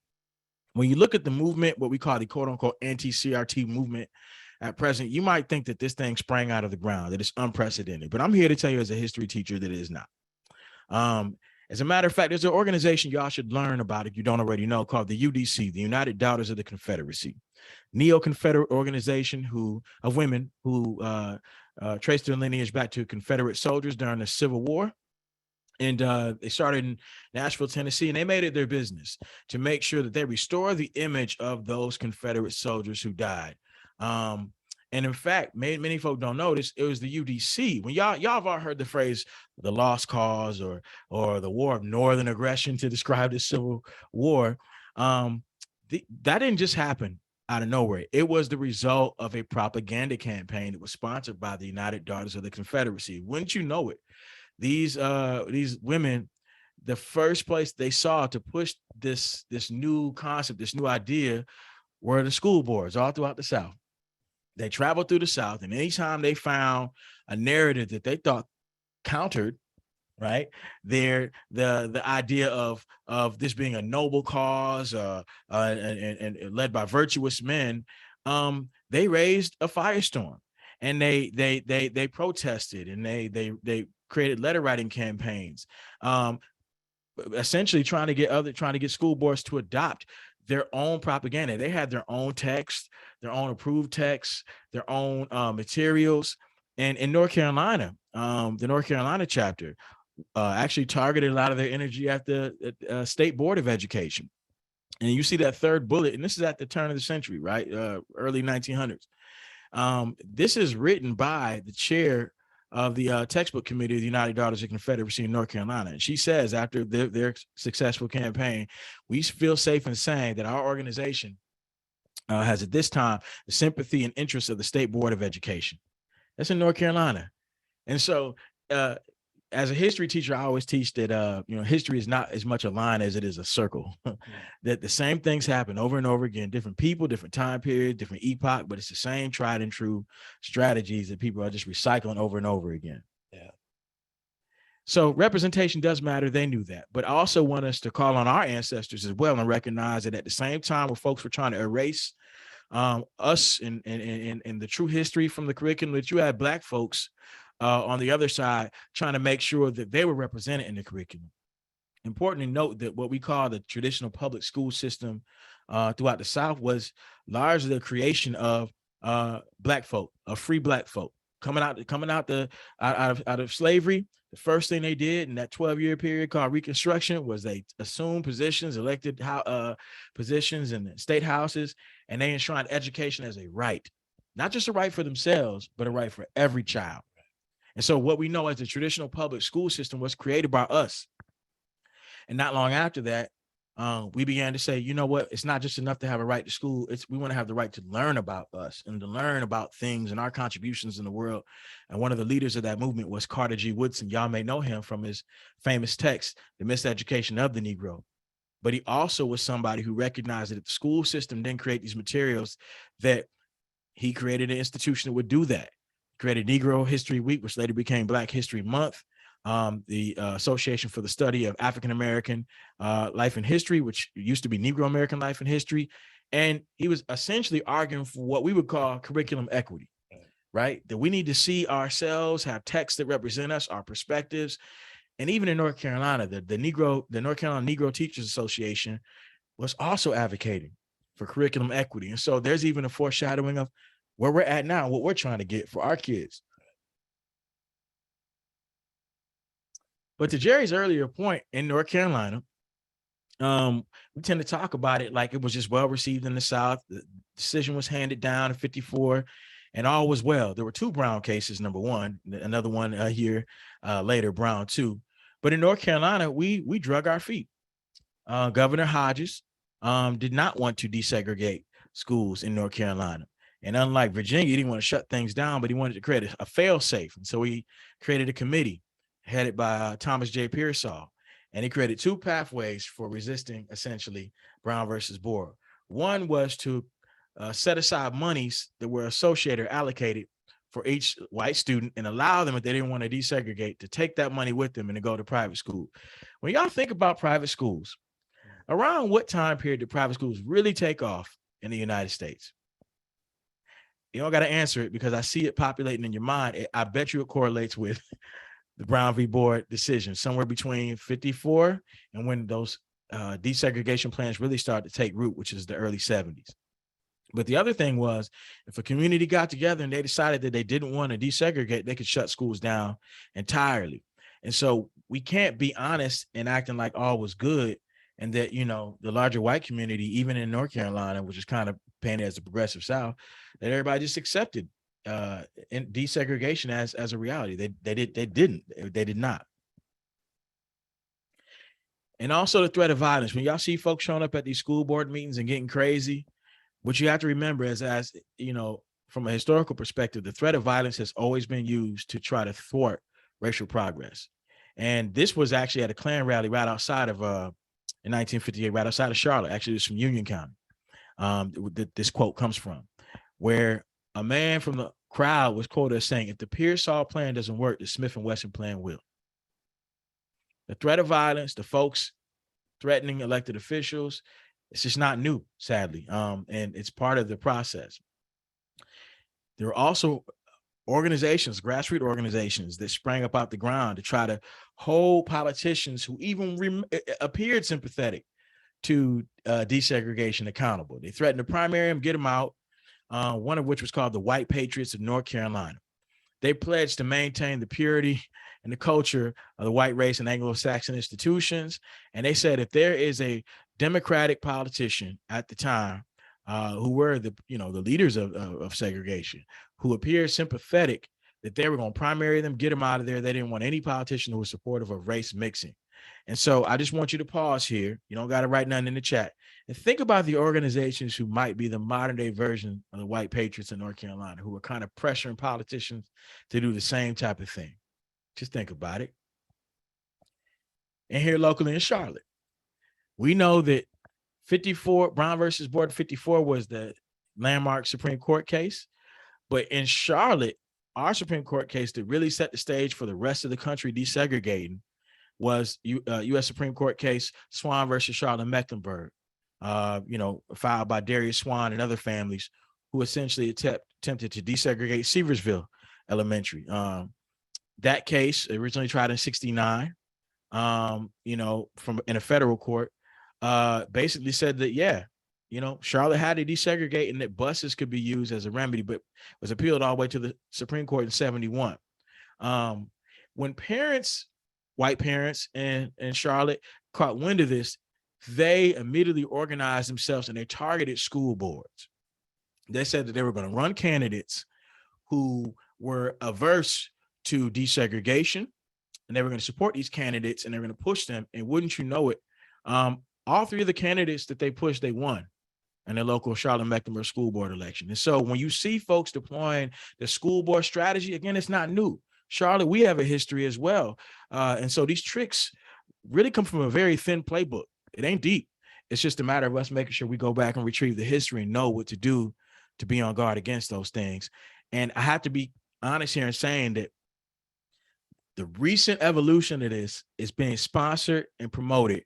S2: When you look at the movement, what we call the quote unquote anti-CRT movement at present, you might think that this thing sprang out of the ground, that it's unprecedented. But I'm here to tell you as a history teacher that it is not. As a matter of fact, there's an organization y'all should learn about if you don't already know, called the UDC, the United Daughters of the Confederacy. Neo-Confederate organization of women who trace their lineage back to Confederate soldiers during the Civil War. And they started in Nashville, Tennessee, and they made it their business to make sure that they restore the image of those Confederate soldiers who died. And in fact, many folk don't know this, it was the UDC. When y'all have all heard the phrase the lost cause or the war of northern aggression to describe the Civil War, that didn't just happen out of nowhere. It was the result of a propaganda campaign that was sponsored by the United Daughters of the Confederacy. Wouldn't you know it? These women, the first place they saw to push this new concept, this new idea, were the school boards all throughout the South. They traveled through the South, and anytime they found a narrative that they thought countered, right, the idea of this being a noble cause, and led by virtuous men, they raised a firestorm, and they protested, and they created letter writing campaigns, essentially trying to get school boards to adopt their own propaganda. They had their own text, their own approved texts, their own materials. And in North Carolina, the North Carolina chapter actually targeted a lot of their energy at the State Board of Education. And you see that third bullet, and this is at the turn of the century, right? Early 1900s. This is written by the chair of the textbook committee of the United Daughters of Confederacy in North Carolina. And she says, after their successful campaign, we feel safe in saying that our organization has at this time the sympathy and interest of the State Board of Education. That's in North Carolina. And so as a history teacher, I always teach that, history is not as much a line as it is a circle, that the same things happen over and over again, different people, different time period, different epoch, but it's the same tried and true strategies that people are just recycling over and over again. Yeah. So representation does matter. They knew that, but I also want us to call on our ancestors as well and recognize that at the same time where folks were trying to erase us and the true history from the curriculum, that you had Black folks on the other side trying to make sure that they were represented in the curriculum. Important to note that what we call the traditional public school system throughout the South was largely the creation of Black folk, of free Black folk coming out of slavery. The first thing they did in that 12-year period called Reconstruction was they assumed positions, elected positions in the state houses, and they enshrined education as a right, not just a right for themselves, but a right for every child. And so what we know as the traditional public school system was created by us. And not long after that, we began to say, you know what, it's not just enough to have a right to school. We want to have the right to learn about us and to learn about things and our contributions in the world. And one of the leaders of that movement was Carter G. Woodson. Y'all may know him from his famous text, The Miseducation of the Negro. But he also was somebody who recognized that if the school system didn't create these materials, that he created an institution that would do that. Created Negro History Week, which later became Black History Month, the Association for the Study of African-American Life and History, which used to be Negro American Life and History. And he was essentially arguing for what we would call curriculum equity, right? That we need to see ourselves, have texts that represent us, our perspectives. And even in North Carolina, the North Carolina Negro Teachers Association was also advocating for curriculum equity. And so there's even a foreshadowing of where we're at now, what we're trying to get for our kids. But to Jerry's earlier point, in North Carolina, we tend to talk about it like it was just well received in the South. The decision was handed down in 54 and all was well. There were two Brown cases, number one, another one here later, Brown 2. But in North Carolina, we drug our feet. Governor Hodges did not want to desegregate schools in North Carolina. And unlike Virginia, he didn't want to shut things down, but he wanted to create a fail-safe. And so he created a committee headed by Thomas J. Pearsall. And he created two pathways for resisting, essentially, Brown versus Board. One was to set aside monies that were associated or allocated for each white student and allow them, if they didn't want to desegregate, to take that money with them and to go to private school. When y'all think about private schools, around what time period did private schools really take off in the United States? You don't got to answer it because I see it populating in your mind. I bet you it correlates with the Brown v. Board decision, somewhere between 54 and when those desegregation plans really started to take root, which is the early 70s. But the other thing was, if a community got together and they decided that they didn't want to desegregate, they could shut schools down entirely. And so we can't be honest and acting like all was good and that, the larger white community, even in North Carolina, which is kind of painted as the progressive South, that everybody just accepted in desegregation as a reality. They did not. And also the threat of violence. When y'all see folks showing up at these school board meetings and getting crazy, what you have to remember is, from a historical perspective, the threat of violence has always been used to try to thwart racial progress. And this was actually at a Klan rally right outside of, in 1958, right outside of Charlotte. Actually, it was from Union County. This quote comes from, where a man from the crowd was quoted as saying, if the Pearsall plan doesn't work, the Smith and Wesson plan will. The threat of violence, the folks threatening elected officials, it's just not new, sadly. And it's part of the process. There are also organizations, grassroots organizations that sprang up out the ground to try to hold politicians who even appeared sympathetic to desegregation accountable. They threatened to primary them, get them out, one of which was called the White Patriots of North Carolina. They pledged to maintain the purity and the culture of the white race and Anglo-Saxon institutions. And they said if there is a Democratic politician at the time who were the leaders of segregation, who appeared sympathetic, that they were going to primary them, get them out of there. They didn't want any politician who was supportive of race mixing. And so I just want you to pause here. You don't got to write nothing in the chat. And think about the organizations who might be the modern day version of the White Patriots in North Carolina, who are kind of pressuring politicians to do the same type of thing. Just think about it. And here locally in Charlotte, we know that 54, Brown versus Board 54 was the landmark Supreme Court case. But in Charlotte, our Supreme Court case that really set the stage for the rest of the country desegregating was U.S. Supreme Court case Swan versus Charlotte-Mecklenburg, filed by Darius Swan and other families who essentially attempted to desegregate Seversville Elementary. That case, originally tried in 1969, in a federal court, basically said that, Charlotte had to desegregate and that buses could be used as a remedy, but was appealed all the way to the Supreme Court in 1971. When white parents in Charlotte caught wind of this, they immediately organized themselves and they targeted school boards. They said that they were going to run candidates who were averse to desegregation, and they were going to support these candidates and they were going to push them. And wouldn't you know it, all three of the candidates that they pushed, they won in the local Charlotte-Mecklenburg school board election. And so when you see folks deploying the school board strategy, again, it's not new. Charlotte, we have a history as well. And so these tricks really come from a very thin playbook. It ain't deep. It's just a matter of us making sure we go back and retrieve the history and know what to do to be on guard against those things. And I have to be honest here in saying that the recent evolution of this is being sponsored and promoted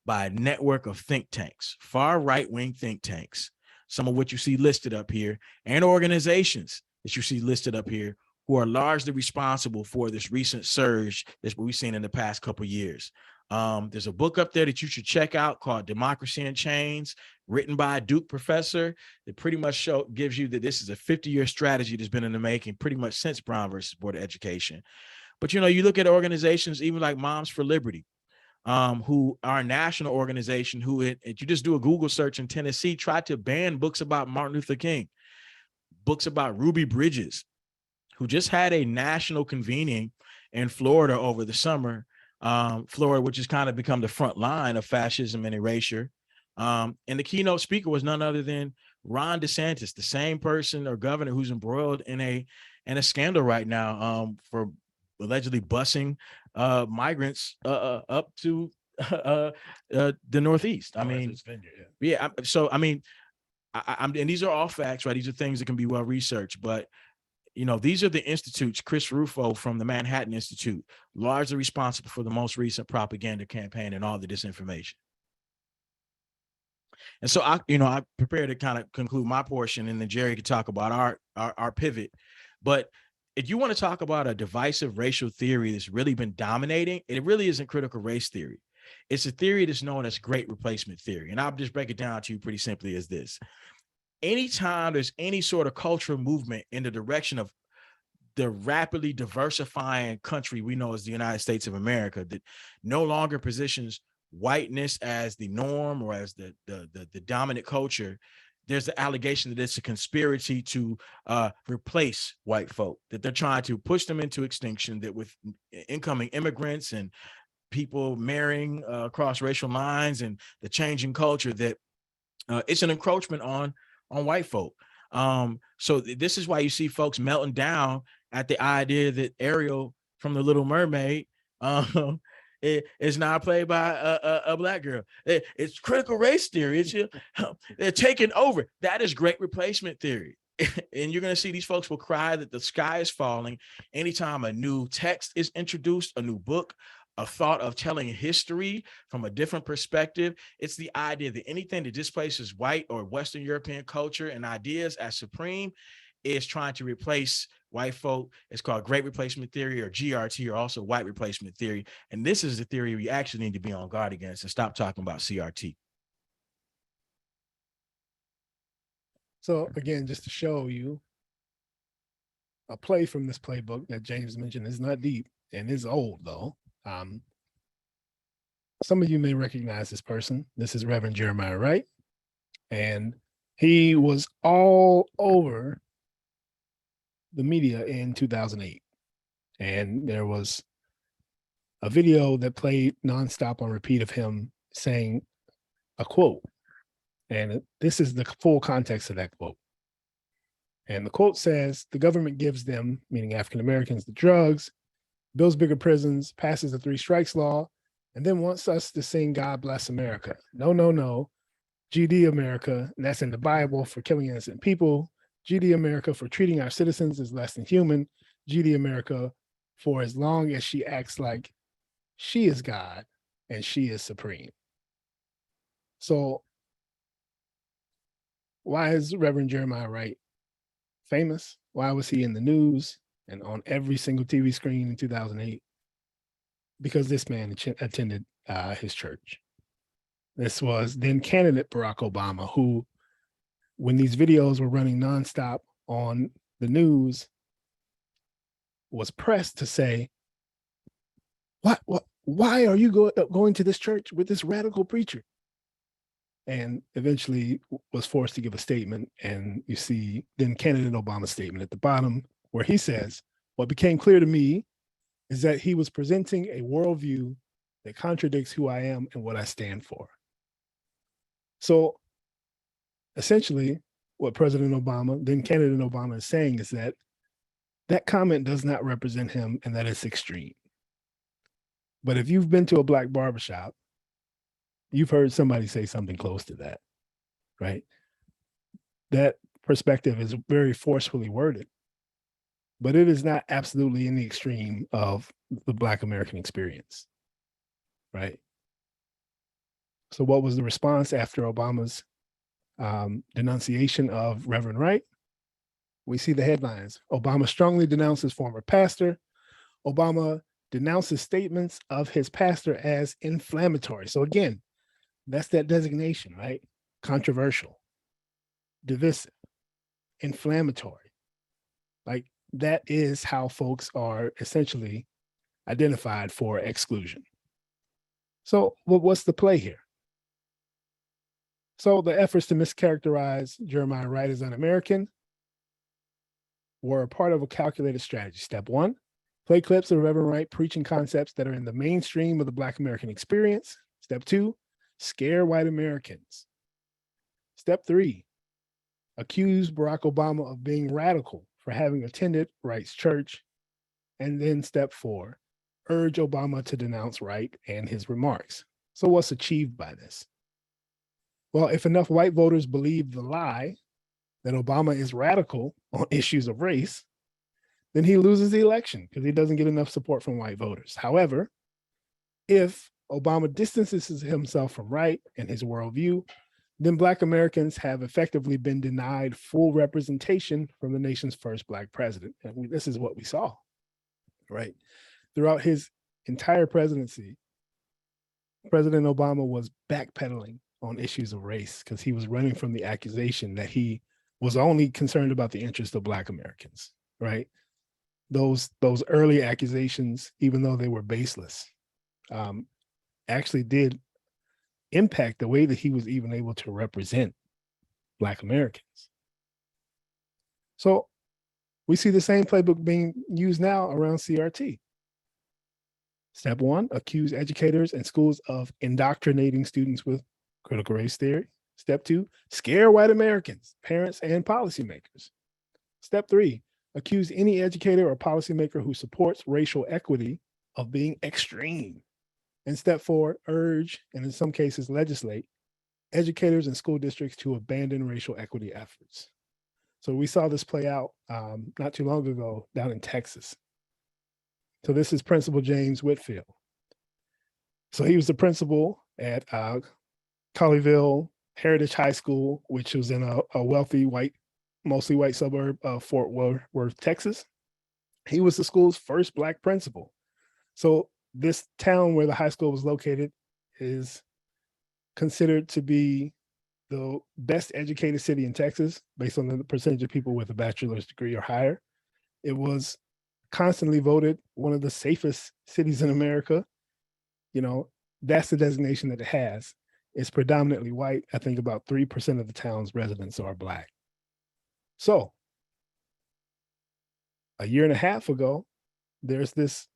S2: by a network of think tanks, far right-wing think tanks, some of which you see listed up here, and organizations that you see listed up here, who are largely responsible for this recent surge that we've seen in the past couple of years. There's a book up there that you should check out called Democracy in Chains, written by a Duke professor that pretty much gives you that this is a 50-year strategy that's been in the making pretty much since Brown versus Board of Education. But, you look at organizations even like Moms for Liberty, who are a national organization who, if you just do a Google search in Tennessee, tried to ban books about Martin Luther King, books about Ruby Bridges, who just had a national convening in Florida over the summer, Florida, which has kind of become the front line of fascism and erasure. And the keynote speaker was none other than Ron DeSantis, the same person or governor who's embroiled in a scandal right now for allegedly busing migrants up to the Northeast. And these are all facts, right? These are things that can be well researched, but these are the institutes, Chris Rufo from the Manhattan Institute, largely responsible for the most recent propaganda campaign and all the disinformation. And so I prepared to kind of conclude my portion, and then Jerry could talk about our pivot. But if you want to talk about a divisive racial theory that's really been dominating, it really isn't critical race theory. It's a theory that's known as great replacement theory. And I'll just break it down to you pretty simply as this. Anytime there's any sort of cultural movement in the direction of the rapidly diversifying country we know as the United States of America, that no longer positions whiteness as the norm or as the dominant culture, there's the allegation that it's a conspiracy to replace white folk, that they're trying to push them into extinction, that with incoming immigrants and people marrying across racial lines and the changing culture, that it's an encroachment on white folk. So this is why you see folks melting down at the idea that Ariel from The Little Mermaid is now played by a black girl. It's critical race theory. They're taking over. That is great replacement theory. And you're going to see these folks will cry that the sky is falling anytime a new text is introduced, a new book, a thought of telling history from a different perspective. It's the idea that anything that displaces white or Western European culture and ideas as supreme is trying to replace white folk. It's called Great Replacement Theory, or GRT, or also white replacement theory. And this is the theory we actually need to be on guard against and stop talking about CRT.
S5: So again, just to show you a play from this playbook that James mentioned is not deep and is old though. Some of you may recognize this person. This is Reverend Jeremiah Wright. And he was all over the media in 2008. And there was a video that played nonstop on repeat of him saying a quote. And this is the full context of that quote. And the quote says, the government gives them, meaning African Americans, the drugs, builds bigger prisons, passes the 3 strikes law, and then wants us to sing God Bless America. No, no, no. GD America, and that's in the Bible, for killing innocent people. GD America for treating our citizens as less than human. GD America for as long as she acts like she is God and she is supreme. So why is Reverend Jeremiah Wright famous? Why was he in the news and on every single TV screen in 2008? Because this man attended his church. This was then candidate Barack Obama, who, when these videos were running nonstop on the news, was pressed to say, why are you going to this church with this radical preacher? And eventually was forced to give a statement. And you see then candidate Obama's statement at the bottom, where he says, what became clear to me is that he was presenting a worldview that contradicts who I am and what I stand for. So essentially, what President Obama, then candidate Obama, is saying is that that comment does not represent him and that it's extreme. But if you've been to a Black barbershop, you've heard somebody say something close to that, right? That perspective is very forcefully worded, but it is not absolutely in the extreme of the Black American experience, right? So what was the response after Obama's denunciation of Reverend Wright? We see the headlines. Obama strongly denounces former pastor. Obama denounces statements of his pastor as inflammatory. So again, that's that designation, right? Controversial, divisive, inflammatory. Like that is how folks are essentially identified for exclusion. So what's the play here? So the efforts to mischaracterize Jeremiah Wright as un-American were a part of a calculated strategy. Step 1, play clips of Reverend Wright preaching concepts that are in the mainstream of the Black American experience. Step 2, scare white Americans. Step 3, accuse Barack Obama of being radical for having attended Wright's church. And then step 4, urge Obama to denounce Wright and his remarks. So what's achieved by this? Well, if enough white voters believe the lie that Obama is radical on issues of race, then he loses the election because he doesn't get enough support from white voters. However, if Obama distances himself from Wright and his worldview, then Black Americans have effectively been denied full representation from the nation's first Black president. And this is what we saw, right? Throughout his entire presidency, President Obama was backpedaling on issues of race because he was running from the accusation that he was only concerned about the interests of Black Americans, right? Those early accusations, even though they were baseless, actually did impact the way that he was even able to represent Black Americans. So we see the same playbook being used now around CRT. Step 1, accuse educators and schools of indoctrinating students with critical race theory. Step 2, scare white Americans, parents, and policymakers. Step 3, accuse any educator or policymaker who supports racial equity of being extreme. And step 4, urge, and in some cases legislate, educators and school districts to abandon racial equity efforts. So we saw this play out not too long ago down in Texas. So this is Principal James Whitfield. So he was the principal at Colleyville Heritage High School, which was in a wealthy mostly white suburb of Fort Worth, Texas. He was the school's first Black principal. So this town where the high school was located is considered to be the best educated city in Texas based on the percentage of people with a bachelor's degree or higher. It was constantly voted one of the safest cities in America. You know, that's the designation that it has. It's predominantly white. I think about 3% of the town's residents are Black. So a year and a half ago, there's this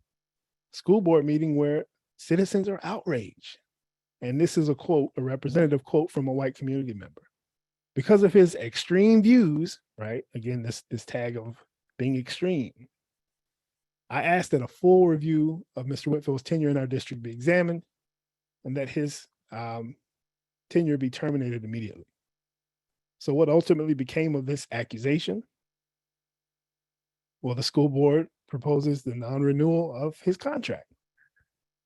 S5: school board meeting where citizens are outraged. And this is a quote, a representative quote from a white community member. Because of his extreme views, right? Again, this tag of being extreme. I asked that a full review of Mr. Whitfield's tenure in our district be examined and that his tenure be terminated immediately. So what ultimately became of this accusation? Well, the school board proposes the non-renewal of his contract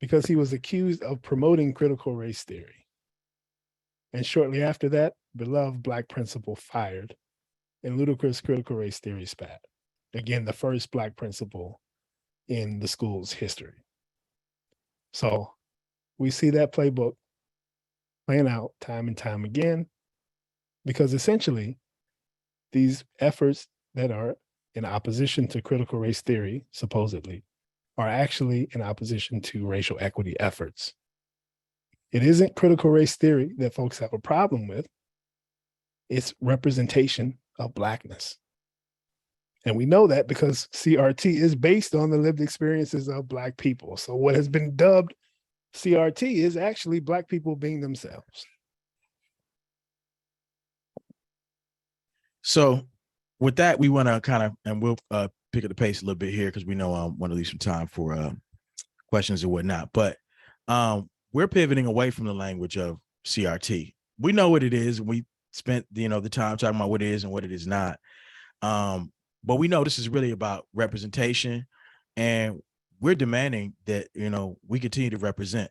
S5: because he was accused of promoting critical race theory. And shortly after that, beloved Black principal fired and ludicrous critical race theory spat. Again, the first Black principal in the school's history. So we see that playbook playing out time and time again, because essentially these efforts that are in opposition to critical race theory, supposedly, are actually in opposition to racial equity efforts. It isn't critical race theory that folks have a problem with. It's representation of Blackness. And we know that because CRT is based on the lived experiences of Black people. So what has been dubbed CRT is actually Black people being themselves.
S2: So with that, we want to kind of, and we'll pick up the pace a little bit here because we know I want to leave some time for questions and whatnot. But we're pivoting away from the language of CRT. We know what it is. We spent the time talking about what it is and what it is not. But we know this is really about representation, and we're demanding that we continue to represent.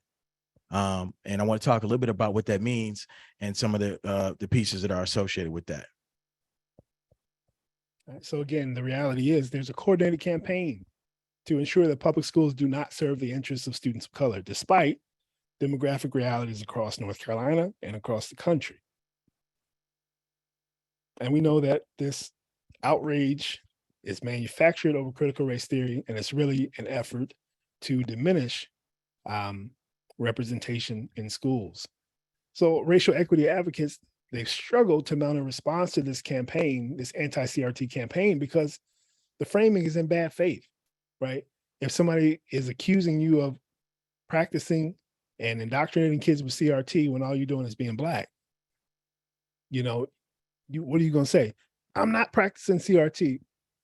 S2: And I want to talk a little bit about what that means and some of the pieces that are associated with that.
S5: So again, the reality is there's a coordinated campaign to ensure that public schools do not serve the interests of students of color, despite demographic realities across North Carolina and across the country. And we know that this outrage is manufactured over critical race theory, and it's really an effort to diminish representation in schools. So racial equity advocates, they've struggled to mount a response to this campaign, this anti-CRT campaign, because the framing is in bad faith, right? If somebody is accusing you of practicing and indoctrinating kids with CRT when all you're doing is being Black, what are you going to say? I'm not practicing CRT.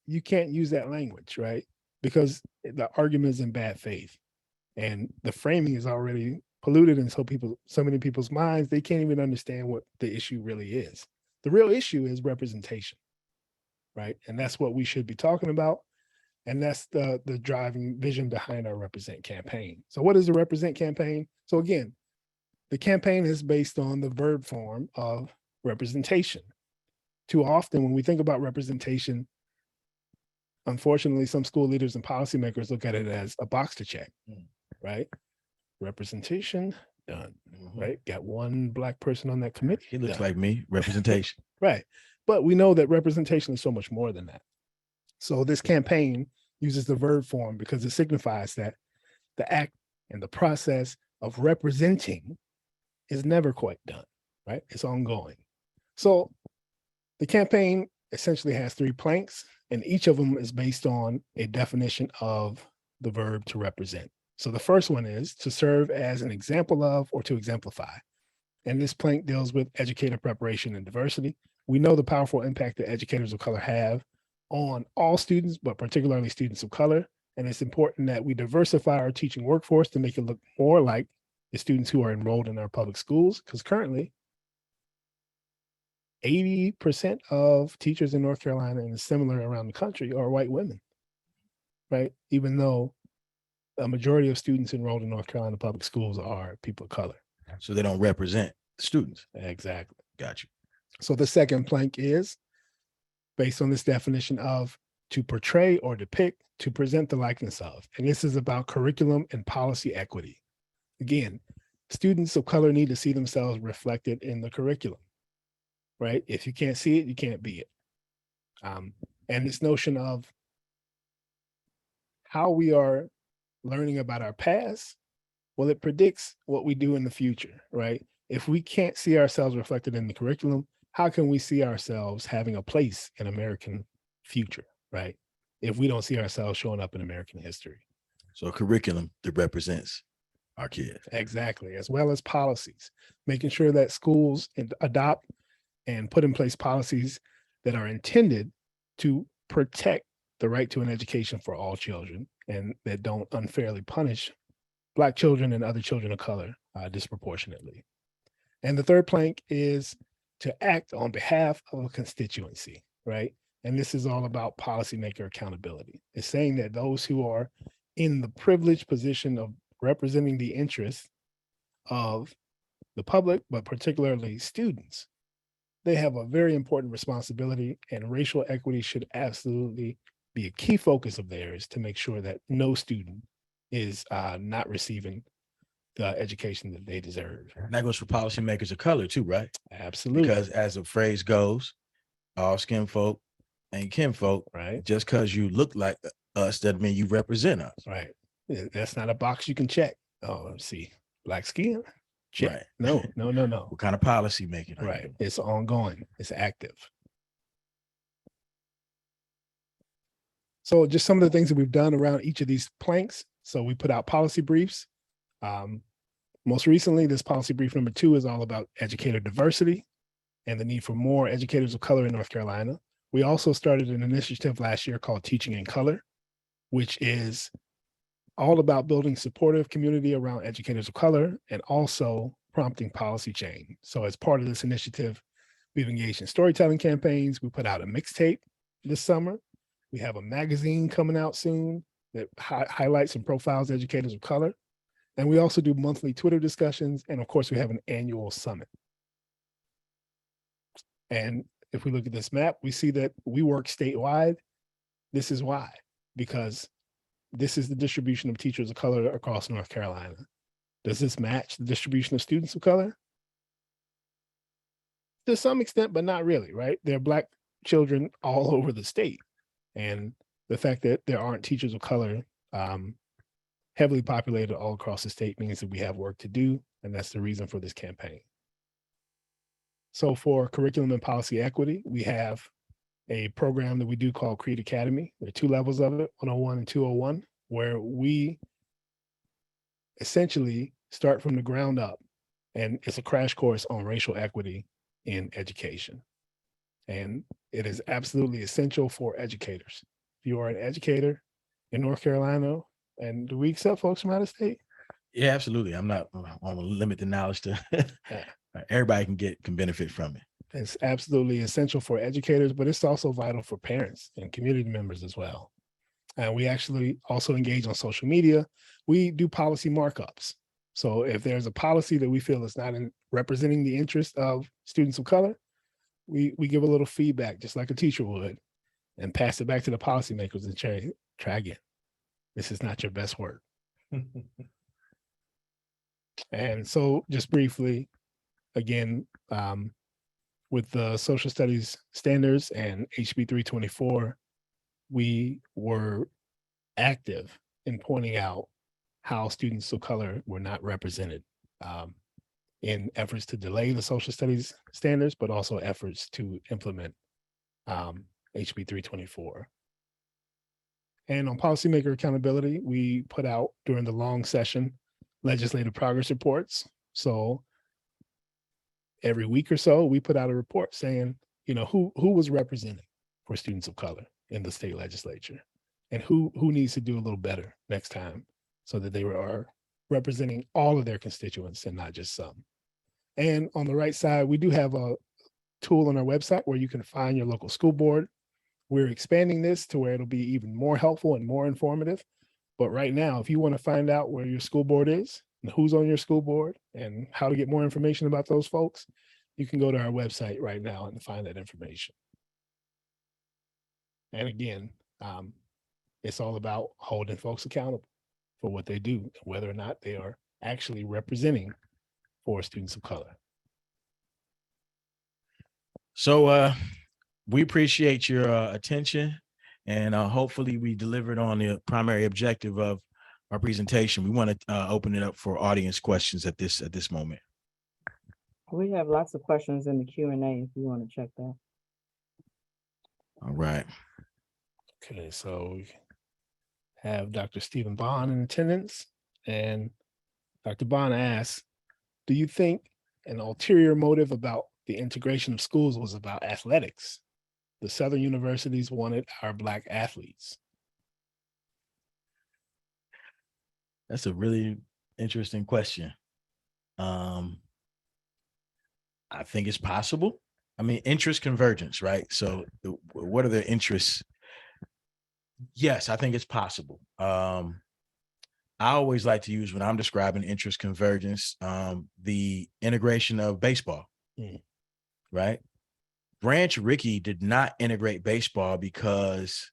S5: You can't use that language, right? Because the argument is in bad faith and the framing is already polluted. And so many people's minds, they can't even understand what the issue really is. The real issue is representation, right? And that's what we should be talking about. And that's the driving vision behind our Represent campaign. So what is the Represent campaign? So again, the campaign is based on the verb form of representation. Too often when we think about representation, unfortunately, some school leaders and policymakers look at it as a box to check, right? Representation, done, right? Got one Black person on that committee.
S2: He looks like me, representation.
S5: Right. But we know that representation is so much more than that. So this campaign uses the verb form because it signifies that the act and the process of representing is never quite done, right? It's ongoing. So the campaign essentially has 3 planks, and each of them is based on a definition of the verb to represent. So the first one is to serve as an example of or to exemplify. And this plank deals with educator preparation and diversity. We know the powerful impact that educators of color have on all students, but particularly students of color. And it's important that we diversify our teaching workforce to make it look more like the students who are enrolled in our public schools, because currently 80% of teachers in North Carolina and similar around the country are white women, right? Even though a majority of students enrolled in North Carolina public schools are people of color.
S2: So they don't represent the students.
S5: Exactly.
S2: Got you.
S5: So the second plank is based on this definition of to portray or depict, to present the likeness of. And this is about curriculum and policy equity. Again, students of color need to see themselves reflected in the curriculum, right? If you can't see it, you can't be it. And this notion of how we are learning about our past, well, it predicts what we do in the future, right? If we can't see ourselves reflected in the curriculum, how can we see ourselves having a place in American future, right? If we don't see ourselves showing up in American history.
S2: So a curriculum that represents our kids.
S5: Exactly, as well as policies, making sure that schools adopt and put in place policies that are intended to protect the right to an education for all children and that don't unfairly punish Black children and other children of color disproportionately. And the third plank is to act on behalf of a constituency, right? And this is all about policymaker accountability. It's saying that those who are in the privileged position of representing the interests of the public, but particularly students, they have a very important responsibility, and racial equity should absolutely be a key focus of theirs to make sure that no student is not receiving the education that they deserve.
S2: And that goes for policymakers of color too, right?
S5: Absolutely.
S2: Because as the phrase goes, all skin folk and kinfolk,
S5: right,
S2: just because you look like us doesn't mean you represent us.
S5: right. That's not a box you can check. Oh, let's see, Black skin, check.
S2: Right.
S5: No.
S2: What kind of policy making?
S5: Right. It's ongoing. It's active. So just some of the things that we've done around each of these planks. So we put out policy briefs. Most recently, this policy brief number 2 is all about educator diversity and the need for more educators of color in North Carolina. We also started an initiative last year called Teaching in Color, which is all about building supportive community around educators of color and also prompting policy change. So as part of this initiative, we've engaged in storytelling campaigns. We put out a mixtape this summer. We have a magazine coming out soon that highlights and profiles educators of color. And we also do monthly Twitter discussions. And of course, we have an annual summit. And if we look at this map, we see that we work statewide. This is why, because this is the distribution of teachers of color across North Carolina. Does this match the distribution of students of color? To some extent, but not really, right? There are Black children all over the state. And the fact that there aren't teachers of color heavily populated all across the state means that we have work to do. And that's the reason for this campaign. So for curriculum and policy equity, we have a program that we do called Creed Academy. There are 2 levels of it, 101 and 201, where we essentially start from the ground up. And it's a crash course on racial equity in education. And it is absolutely essential for educators. If you are an educator in North Carolina, and do we accept folks from out of state?
S2: Yeah, absolutely. I'm not on a limit the knowledge to everybody can benefit from it.
S5: It's absolutely essential for educators, but it's also vital for parents and community members as well. And we actually also engage on social media. We do policy markups. So if there's a policy that we feel is not representing the interest of students of color, we give a little feedback, just like a teacher would, and pass it back to the policymakers and try again. This is not your best work. And so just briefly, again, with the social studies standards and HB 324, we were active in pointing out how students of color were not represented in efforts to delay the social studies standards, but also efforts to implement HB 324. And on policymaker accountability, we put out during the long session legislative progress reports. So every week or so, we put out a report saying, you know, who was represented for students of color in the state legislature, and who needs to do a little better next time so that they are representing all of their constituents and not just some. And on the right side, we do have a tool on our website where you can find your local school board. We're expanding this to where it'll be even more helpful and more informative. But right now, if you want to find out where your school board is and who's on your school board and how to get more information about those folks, you can go to our website right now and find that information. And again, it's all about holding folks accountable for what they do, whether or not they are actually representing for students of color.
S2: So we appreciate your attention, and hopefully we delivered on the primary objective of our presentation. We want to open it up for audience questions at this moment.
S3: We have lots of questions in the Q&A if you want to check that.
S2: All right.
S5: Okay, so we have Dr. Stephen Bond in attendance, and Dr. Bond asks, do you think an ulterior motive about the integration of schools was about athletics? The Southern universities wanted our Black athletes.
S2: That's a really interesting question. I think it's possible. I mean, interest convergence, right? So what are the interests? Yes, I think it's possible. I always like to use, when I'm describing interest convergence, the integration of baseball, right? Branch Rickey did not integrate baseball because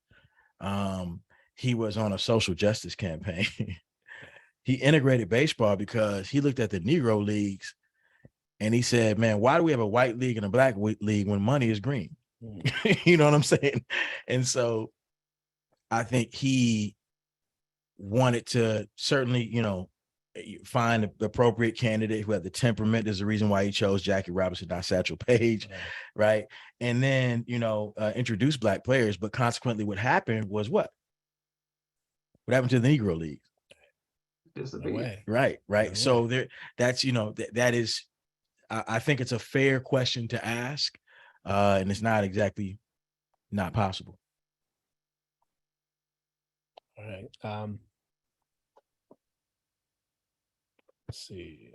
S2: he was on a social justice campaign. He integrated baseball because he looked at the Negro leagues and he said, man, why do we have a white league and a Black league when money is green? You know what I'm saying? And so I think he wanted to certainly, find the appropriate candidate who had the temperament. There's a reason why he chose Jackie Robinson, not Satchel Paige, right? And then, introduce Black players. But consequently, what happened was what? What happened to the Negro League? Right. So that's, that is, I think it's a fair question to ask, and it's not exactly not possible.
S5: All right. Let's see.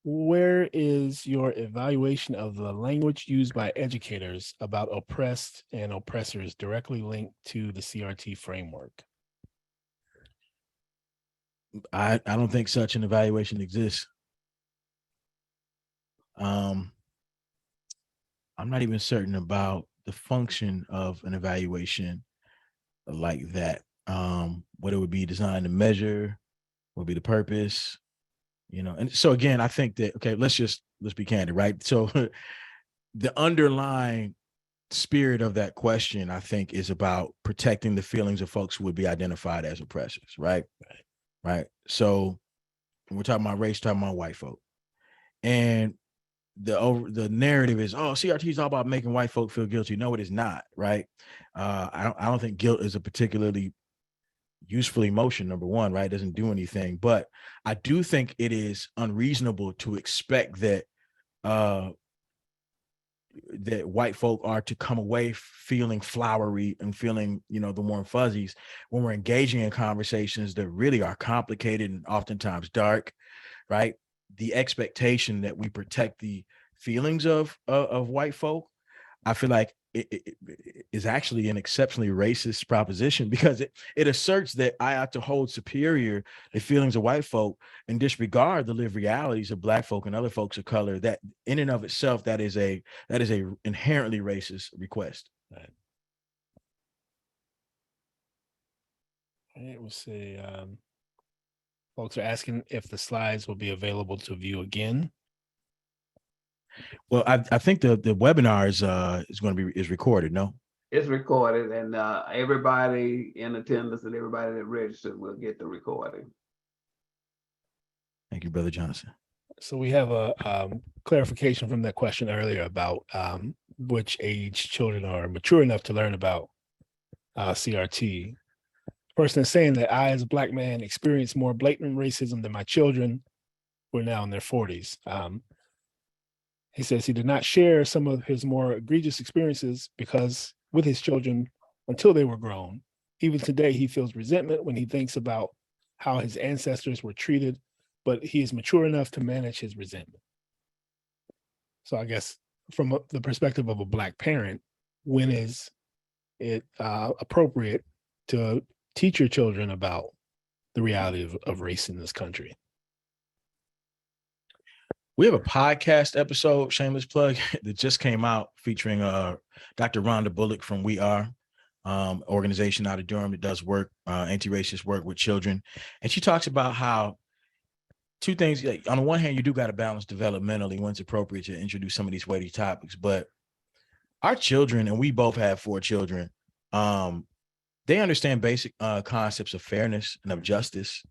S5: Where is your evaluation of the language used by educators about oppressed and oppressors directly linked to the CRT framework?
S2: I don't think such an evaluation exists. I'm not even certain about the function of an evaluation like that. What it would be designed to measure, what would be the purpose, and so again, I think that, okay, let's be candid, right? So the underlying spirit of that question, I think, is about protecting the feelings of folks who would be identified as oppressors, right? Right. So when we're talking about race, talking about white folk, and the narrative is, oh, CRT is all about making white folk feel guilty. No, it is not, right? I don't think guilt is a particularly useful emotion, number one, right? It doesn't do anything. But I do think it is unreasonable to expect that that white folk are to come away feeling flowery and feeling, the warm fuzzies when we're engaging in conversations that really are complicated and oftentimes dark, right? The expectation that we protect the feelings of white folk, I feel like it is actually an exceptionally racist proposition, because it asserts that I ought to hold superior the feelings of white folk and disregard the lived realities of Black folk and other folks of color. That in and of itself, that is a inherently racist request.
S5: Right. We'll see. Folks are asking if the slides will be available to view again.
S2: Well, I think the webinar is recorded. No,
S4: It's recorded, and everybody in attendance and everybody that registered will get the recording.
S2: Thank you, Brother Johnson.
S5: So we have a clarification from that question earlier about which age children are mature enough to learn about CRT. The person is saying that I, as a Black man, experienced more blatant racism than my children who are now in their 40s. He says he did not share some of his more egregious experiences with his children until they were grown. Even today, he feels resentment when he thinks about how his ancestors were treated but he is mature enough to manage his resentment. So I guess from the perspective of a Black parent, when is it appropriate to teach your children about the reality of race in this country?
S2: We have a podcast episode, shameless plug, that just came out featuring Dr. Rhonda Bullock from We Are, organization out of Durham that does work, anti-racist work with children. And she talks about how two things, like, on the one hand, you do got to balance developmentally when it's appropriate to introduce some of these weighty topics, but our children, and we both have 4 children, they understand basic concepts of fairness and of justice,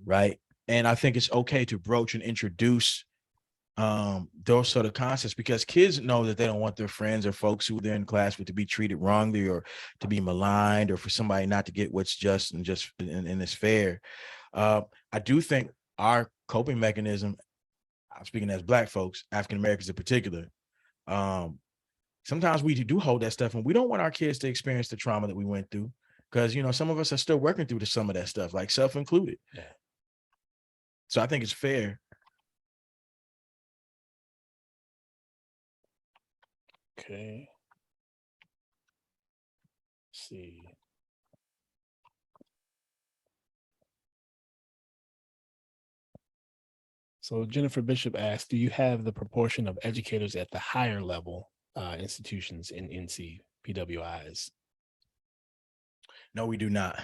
S2: right? And I think it's okay to broach and introduce those sort of concepts, because kids know that they don't want their friends or folks who they're in class with to be treated wrongly or to be maligned or for somebody not to get what's just and is fair. I do think our coping mechanism, I'm speaking as Black folks, African Americans in particular, sometimes we do hold that stuff, and we don't want our kids to experience the trauma that we went through, because, you know, some of us are still working through some of that stuff, like self included. Yeah. So I think it's fair.
S5: Okay. Let's see. So Jennifer Bishop asked, do you have the proportion of educators at the higher level institutions in NC PWIs?
S2: No, we do not.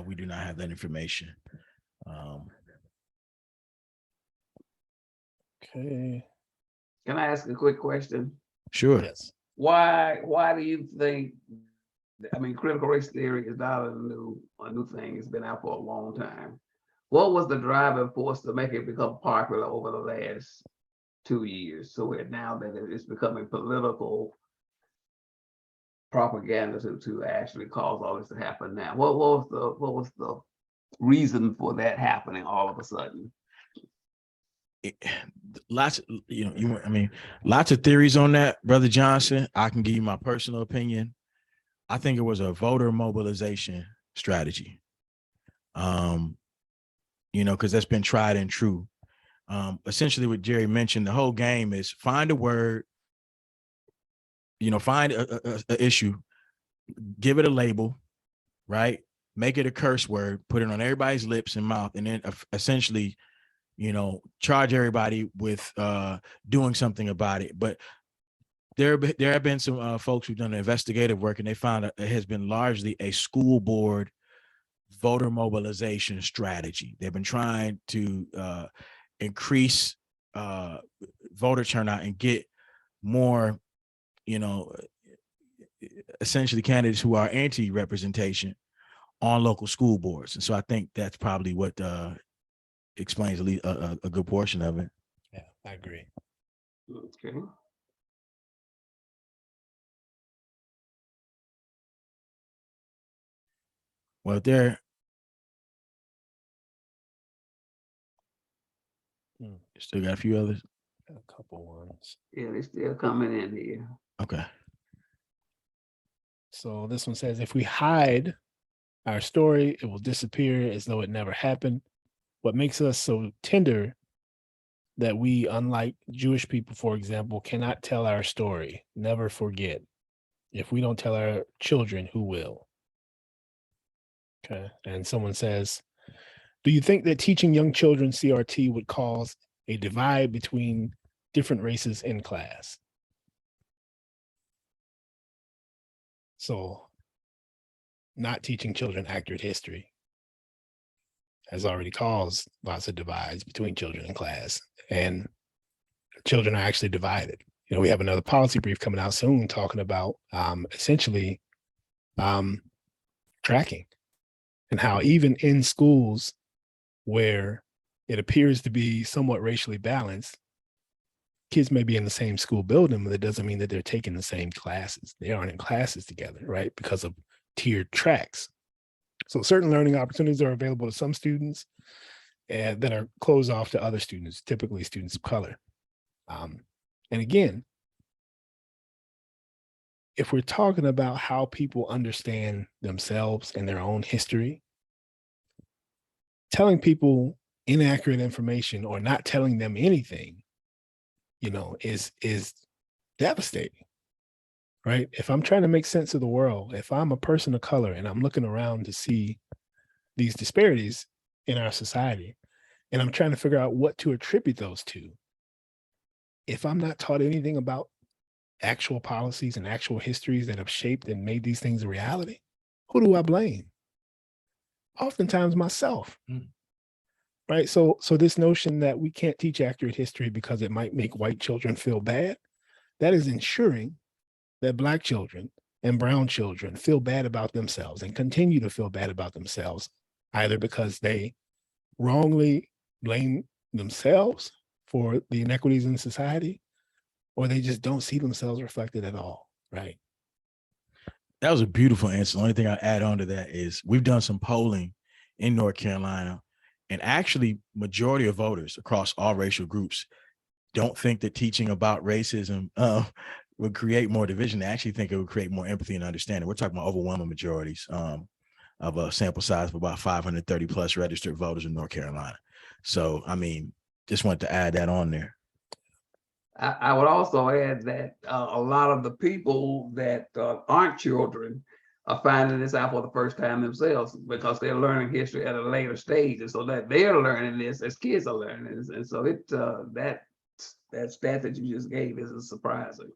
S2: We do not have that information.
S5: Okay.
S4: Can I ask a quick question?
S2: Sure.
S5: Yes.
S4: Why do you think, I mean, critical race theory is not a new thing. It's been out for a long time. What was the driving force to make it become popular over the last 2 years? So now that it's becoming political propaganda to actually cause all this to happen now. What was the reason for that happening all of a sudden?
S2: Lots of theories on that, Brother Johnson. I can give you my personal opinion. I think it was a voter mobilization strategy. Because that's been tried and true. Essentially what Jerry mentioned, the whole game is find a word, find a issue, give it a label, right? Make it a curse word, put it on everybody's lips and mouth, and then essentially, charge everybody with doing something about it. But there have been some folks who've done investigative work, and they found it has been largely a school board voter mobilization strategy. They've been trying to increase voter turnout and get more, essentially candidates who are anti-representation on local school boards. And so I think that's probably what explains at least a good portion of it.
S5: Yeah, I agree.
S4: Okay.
S2: Well, there still got a few others.
S5: A couple ones.
S4: Yeah, they still coming in here.
S2: Okay.
S5: So this one says, if we hide our story, it will disappear as though it never happened. What makes us so tender that we, unlike Jewish people, for example, cannot tell our story, never forget. If we don't tell our children, who will? Okay. And someone says, do you think that teaching young children CRT would cause a divide between different races in class? So not teaching children accurate history has already caused lots of divides between children in class, and children are actually divided. We have another policy brief coming out soon talking about essentially tracking, and how even in schools where it appears to be somewhat racially balanced, kids may be in the same school building, but that doesn't mean that they're taking the same classes. They aren't in classes together, right? Because of tiered tracks. So certain learning opportunities are available to some students and that are closed off to other students, typically students of color. And again, if we're talking about how people understand themselves and their own history, telling people inaccurate information or not telling them anything, is devastating, right? If I'm trying to make sense of the world, if I'm a person of color and I'm looking around to see these disparities in our society, and I'm trying to figure out what to attribute those to, if I'm not taught anything about actual policies and actual histories that have shaped and made these things a reality, who do I blame? Oftentimes myself. Right. So this notion that we can't teach accurate history because it might make white children feel bad, that is ensuring that Black children and brown children feel bad about themselves and continue to feel bad about themselves, either because they wrongly blame themselves for the inequities in society, or they just don't see themselves reflected at all. Right.
S2: That was a beautiful answer. The only thing I add on to that is we've done some polling in North Carolina, and actually majority of voters across all racial groups don't think that teaching about racism would create more division. They actually think it would create more empathy and understanding. We're talking about overwhelming majorities of a sample size of about 530 plus registered voters in North Carolina. So, I mean, just wanted to add that on there.
S4: I would also add that a lot of the people that aren't children are finding this out for the first time themselves because they're learning history at a later stage, and so that they're learning this as kids are learning this, and so that stat that you just gave is surprising.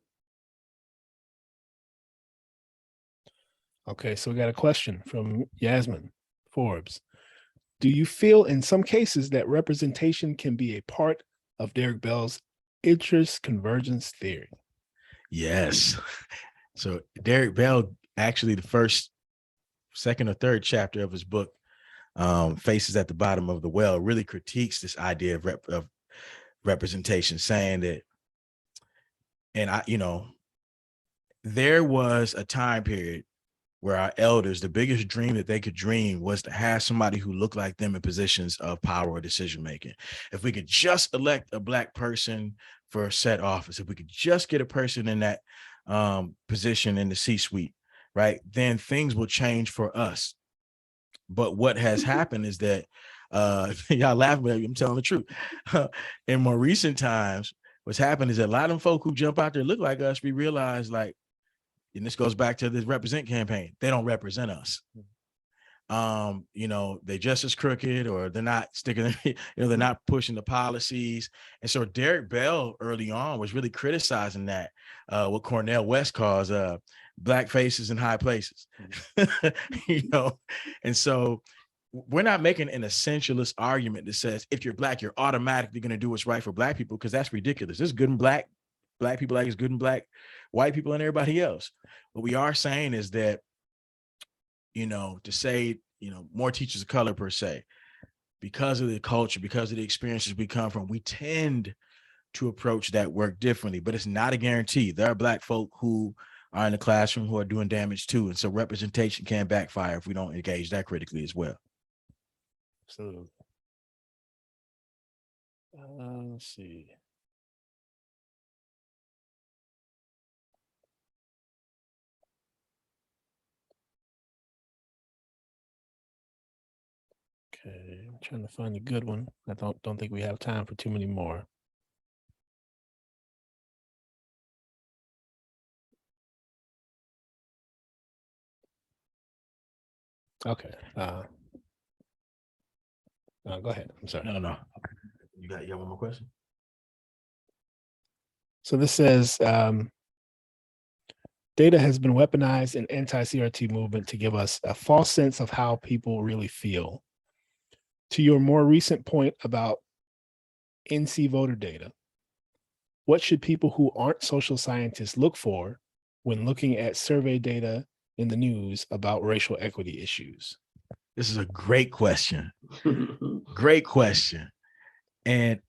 S5: Okay, so we got a question from Yasmin Forbes. Do you feel in some cases that representation can be a part of Derek Bell's interest convergence theory?
S2: Yes. So Derek Bell, actually the first, second or third chapter of his book, Faces at the Bottom of the Well, really critiques this idea of representation, saying that, and there was a time period where our elders, the biggest dream that they could dream was to have somebody who looked like them in positions of power or decision-making. If we could just elect a Black person for a set office, if we could just get a person in that position in the C-suite, right, then things will change for us. But what has happened is that, y'all laughing, but I'm telling the truth. In more recent times, what's happened is that a lot of them folk who jump out there look like us, we realize, like, and this goes back to this represent campaign, they don't represent us. They're just as crooked, or they're not sticking, they're not pushing the policies. And so Derek Bell early on was really criticizing that, what Cornel West calls Black faces in high places. And so we're not making an essentialist argument that says if you're Black, you're automatically going to do what's right for Black people, because that's ridiculous. There's good and Black people like it's good and Black white people and everybody else. What we are saying is that, to say, more teachers of color per se, because of the culture, because of the experiences we come from, we tend to approach that work differently, but it's not a guarantee. There are Black folk who are in the classroom who are doing damage too. And so representation can backfire if we don't engage that critically as well.
S5: Absolutely. Let's see. Okay, I'm trying to find a good one. I don't think we have time for too many more. Okay. Go ahead. I'm sorry.
S2: No. You got one more question?
S5: So this says, data has been weaponized in anti-CRT movement to give us a false sense of how people really feel. To your more recent point about NC voter data, what should people who aren't social scientists look for when looking at survey data in the news about racial equity issues?
S2: This is a great question. Great question. And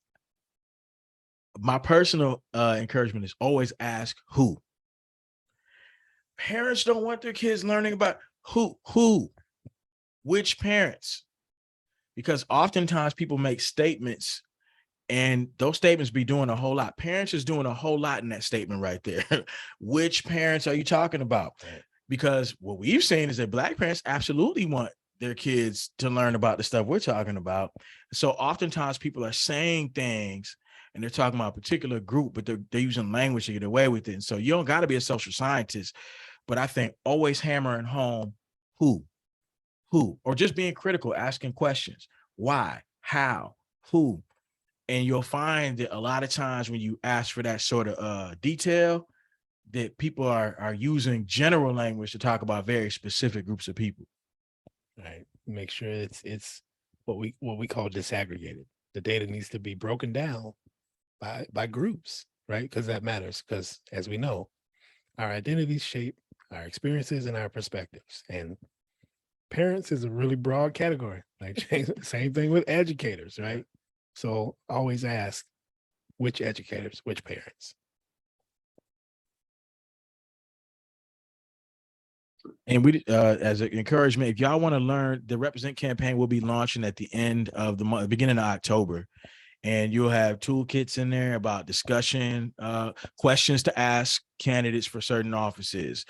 S2: my personal encouragement is always ask who. Parents don't want their kids learning about who, which parents, because oftentimes people make statements and those statements be doing a whole lot. Parents is doing a whole lot in that statement right there. Which parents are you talking about? Because what we've seen is that Black parents absolutely want their kids to learn about the stuff we're talking about. So oftentimes people are saying things and they're talking about a particular group, but they're using language to get away with it. And so you don't got to be a social scientist, but I think always hammering home who, or just being critical, asking questions, why, how, who. And you'll find that a lot of times when you ask for that sort of detail, that people are using general language to talk about very specific groups of people.
S5: Right. Make sure it's what we call disaggregated. The data needs to be broken down by groups, right? Because that matters. Because as we know, our identities shape our experiences and our perspectives. And parents is a really broad category. Like same thing with educators, right? So always ask which educators, which parents.
S2: And we, as an encouragement, if y'all want to learn, the Represent campaign will be launching at the end of the month, beginning of October. And you'll have toolkits in there about discussion, questions to ask candidates for certain offices,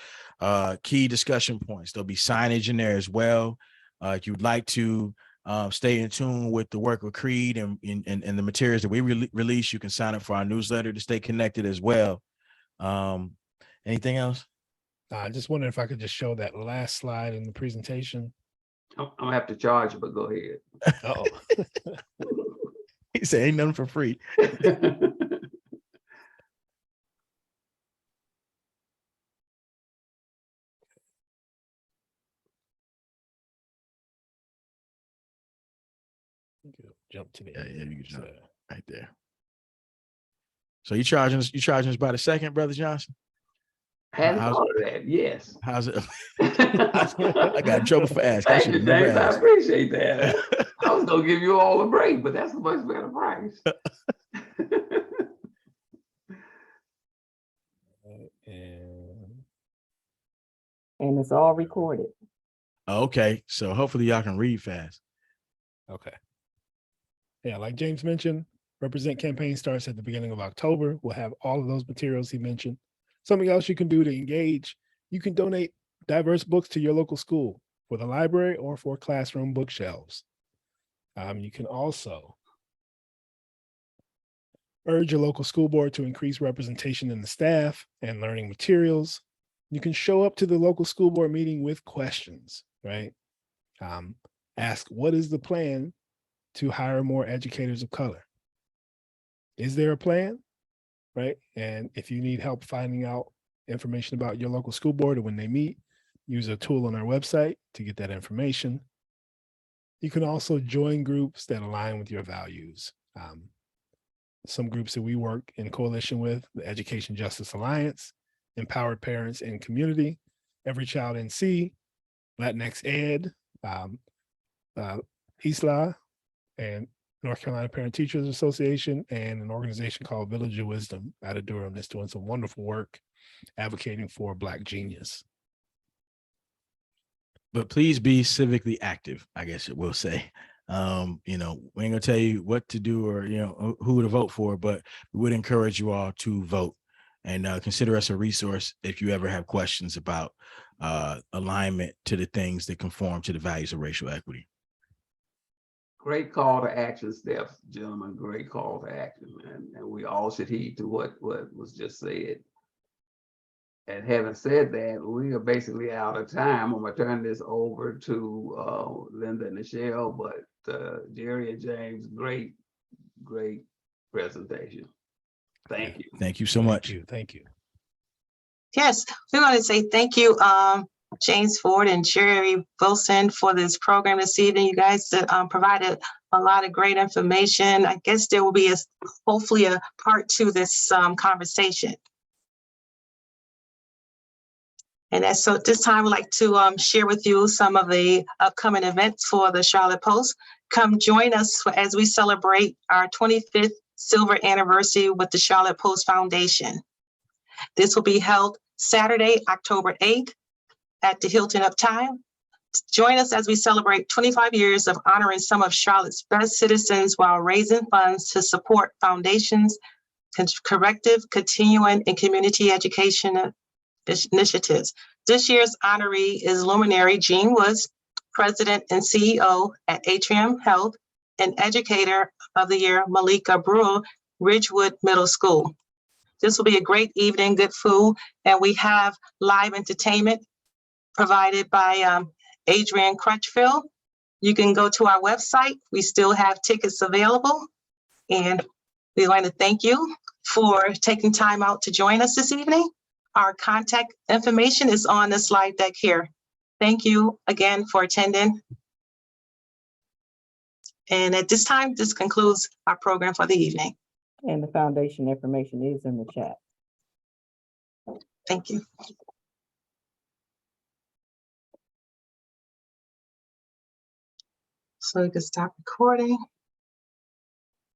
S2: key discussion points. There'll be signage in there as well. If you'd like to stay in tune with the work of Creed and the materials that we release, you can sign up for our newsletter to stay connected as well. Anything else?
S5: I just wondered if I could just show that last slide in the presentation.
S4: I'm gonna have to charge you, but go ahead.
S5: Uh-oh.
S2: He said, ain't nothing for free.
S5: Jump to the
S2: Yeah,
S5: end.
S2: you can jump right there. So you charging us by the second, Brother Johnson?
S4: Hadn't thought of that. Yes.
S2: How's it? I got in trouble for asking.
S4: Thank you, James. I appreciate that. I was gonna give you all a break, but that's a much better price.
S3: And it's all recorded.
S2: Okay, so hopefully y'all can read fast.
S5: Okay. Yeah, like James mentioned, Represent campaign starts at the beginning of October. We'll have all of those materials he mentioned. Something else you can do to engage, you can donate diverse books to your local school for the library or for classroom bookshelves. You can also urge your local school board to increase representation in the staff and learning materials. You can show up to the local school board meeting with questions, right? Ask, what is the plan to hire more educators of color? Is there a plan, right? And if you need help finding out information about your local school board or when they meet, use a tool on our website to get that information. You can also join groups that align with your values. Some groups that we work in coalition with, the Education Justice Alliance, Empowered Parents and Community, Every Child NC, Latinx Ed, ISLA, and North Carolina Parent Teachers Association, and an organization called Village of Wisdom out of Durham that's doing some wonderful work advocating for Black genius.
S2: But please be civically active, I guess it will say. We ain't gonna tell you what to do or who to vote for, but we would encourage you all to vote and consider us a resource if you ever have questions about alignment to the things that conform to the values of racial equity.
S4: Great call to action steps, gentlemen. Great call to action, and we all should heed to what was just said. And having said that, we are basically out of time. I'm gonna turn this over to Linda and Michelle, but Jerry and James, great presentation. Thank you.
S2: Thank you so much.
S5: Thank you.
S1: Yes, we want to say thank you, James Ford and Jerry Wilson, for this program this evening. You guys provided a lot of great information. I guess there will be hopefully a part to this conversation. And so at this time, we'd like to share with you some of the upcoming events for the Charlotte Post. Come join us as we celebrate our 25th silver anniversary with the Charlotte Post Foundation. This will be held Saturday, October 8th at the Hilton Uptown. Join us as we celebrate 25 years of honoring some of Charlotte's best citizens while raising funds to support foundations, corrective, continuing, and community education initiatives. This year's honoree is luminary Jean Woods, President and CEO at Atrium Health, and Educator of the Year, Malika Brewer, Ridgewood Middle School. This will be a great evening, good food, and we have live entertainment provided by Adrian Crutchfield. You can go to our website. We still have tickets available, and we want to thank you for taking time out to join us this evening. Our contact information is on the slide deck here. Thank you again for attending. And at this time, this concludes our program for the evening.
S3: And the foundation information is in the chat.
S1: Thank you. So you can stop recording.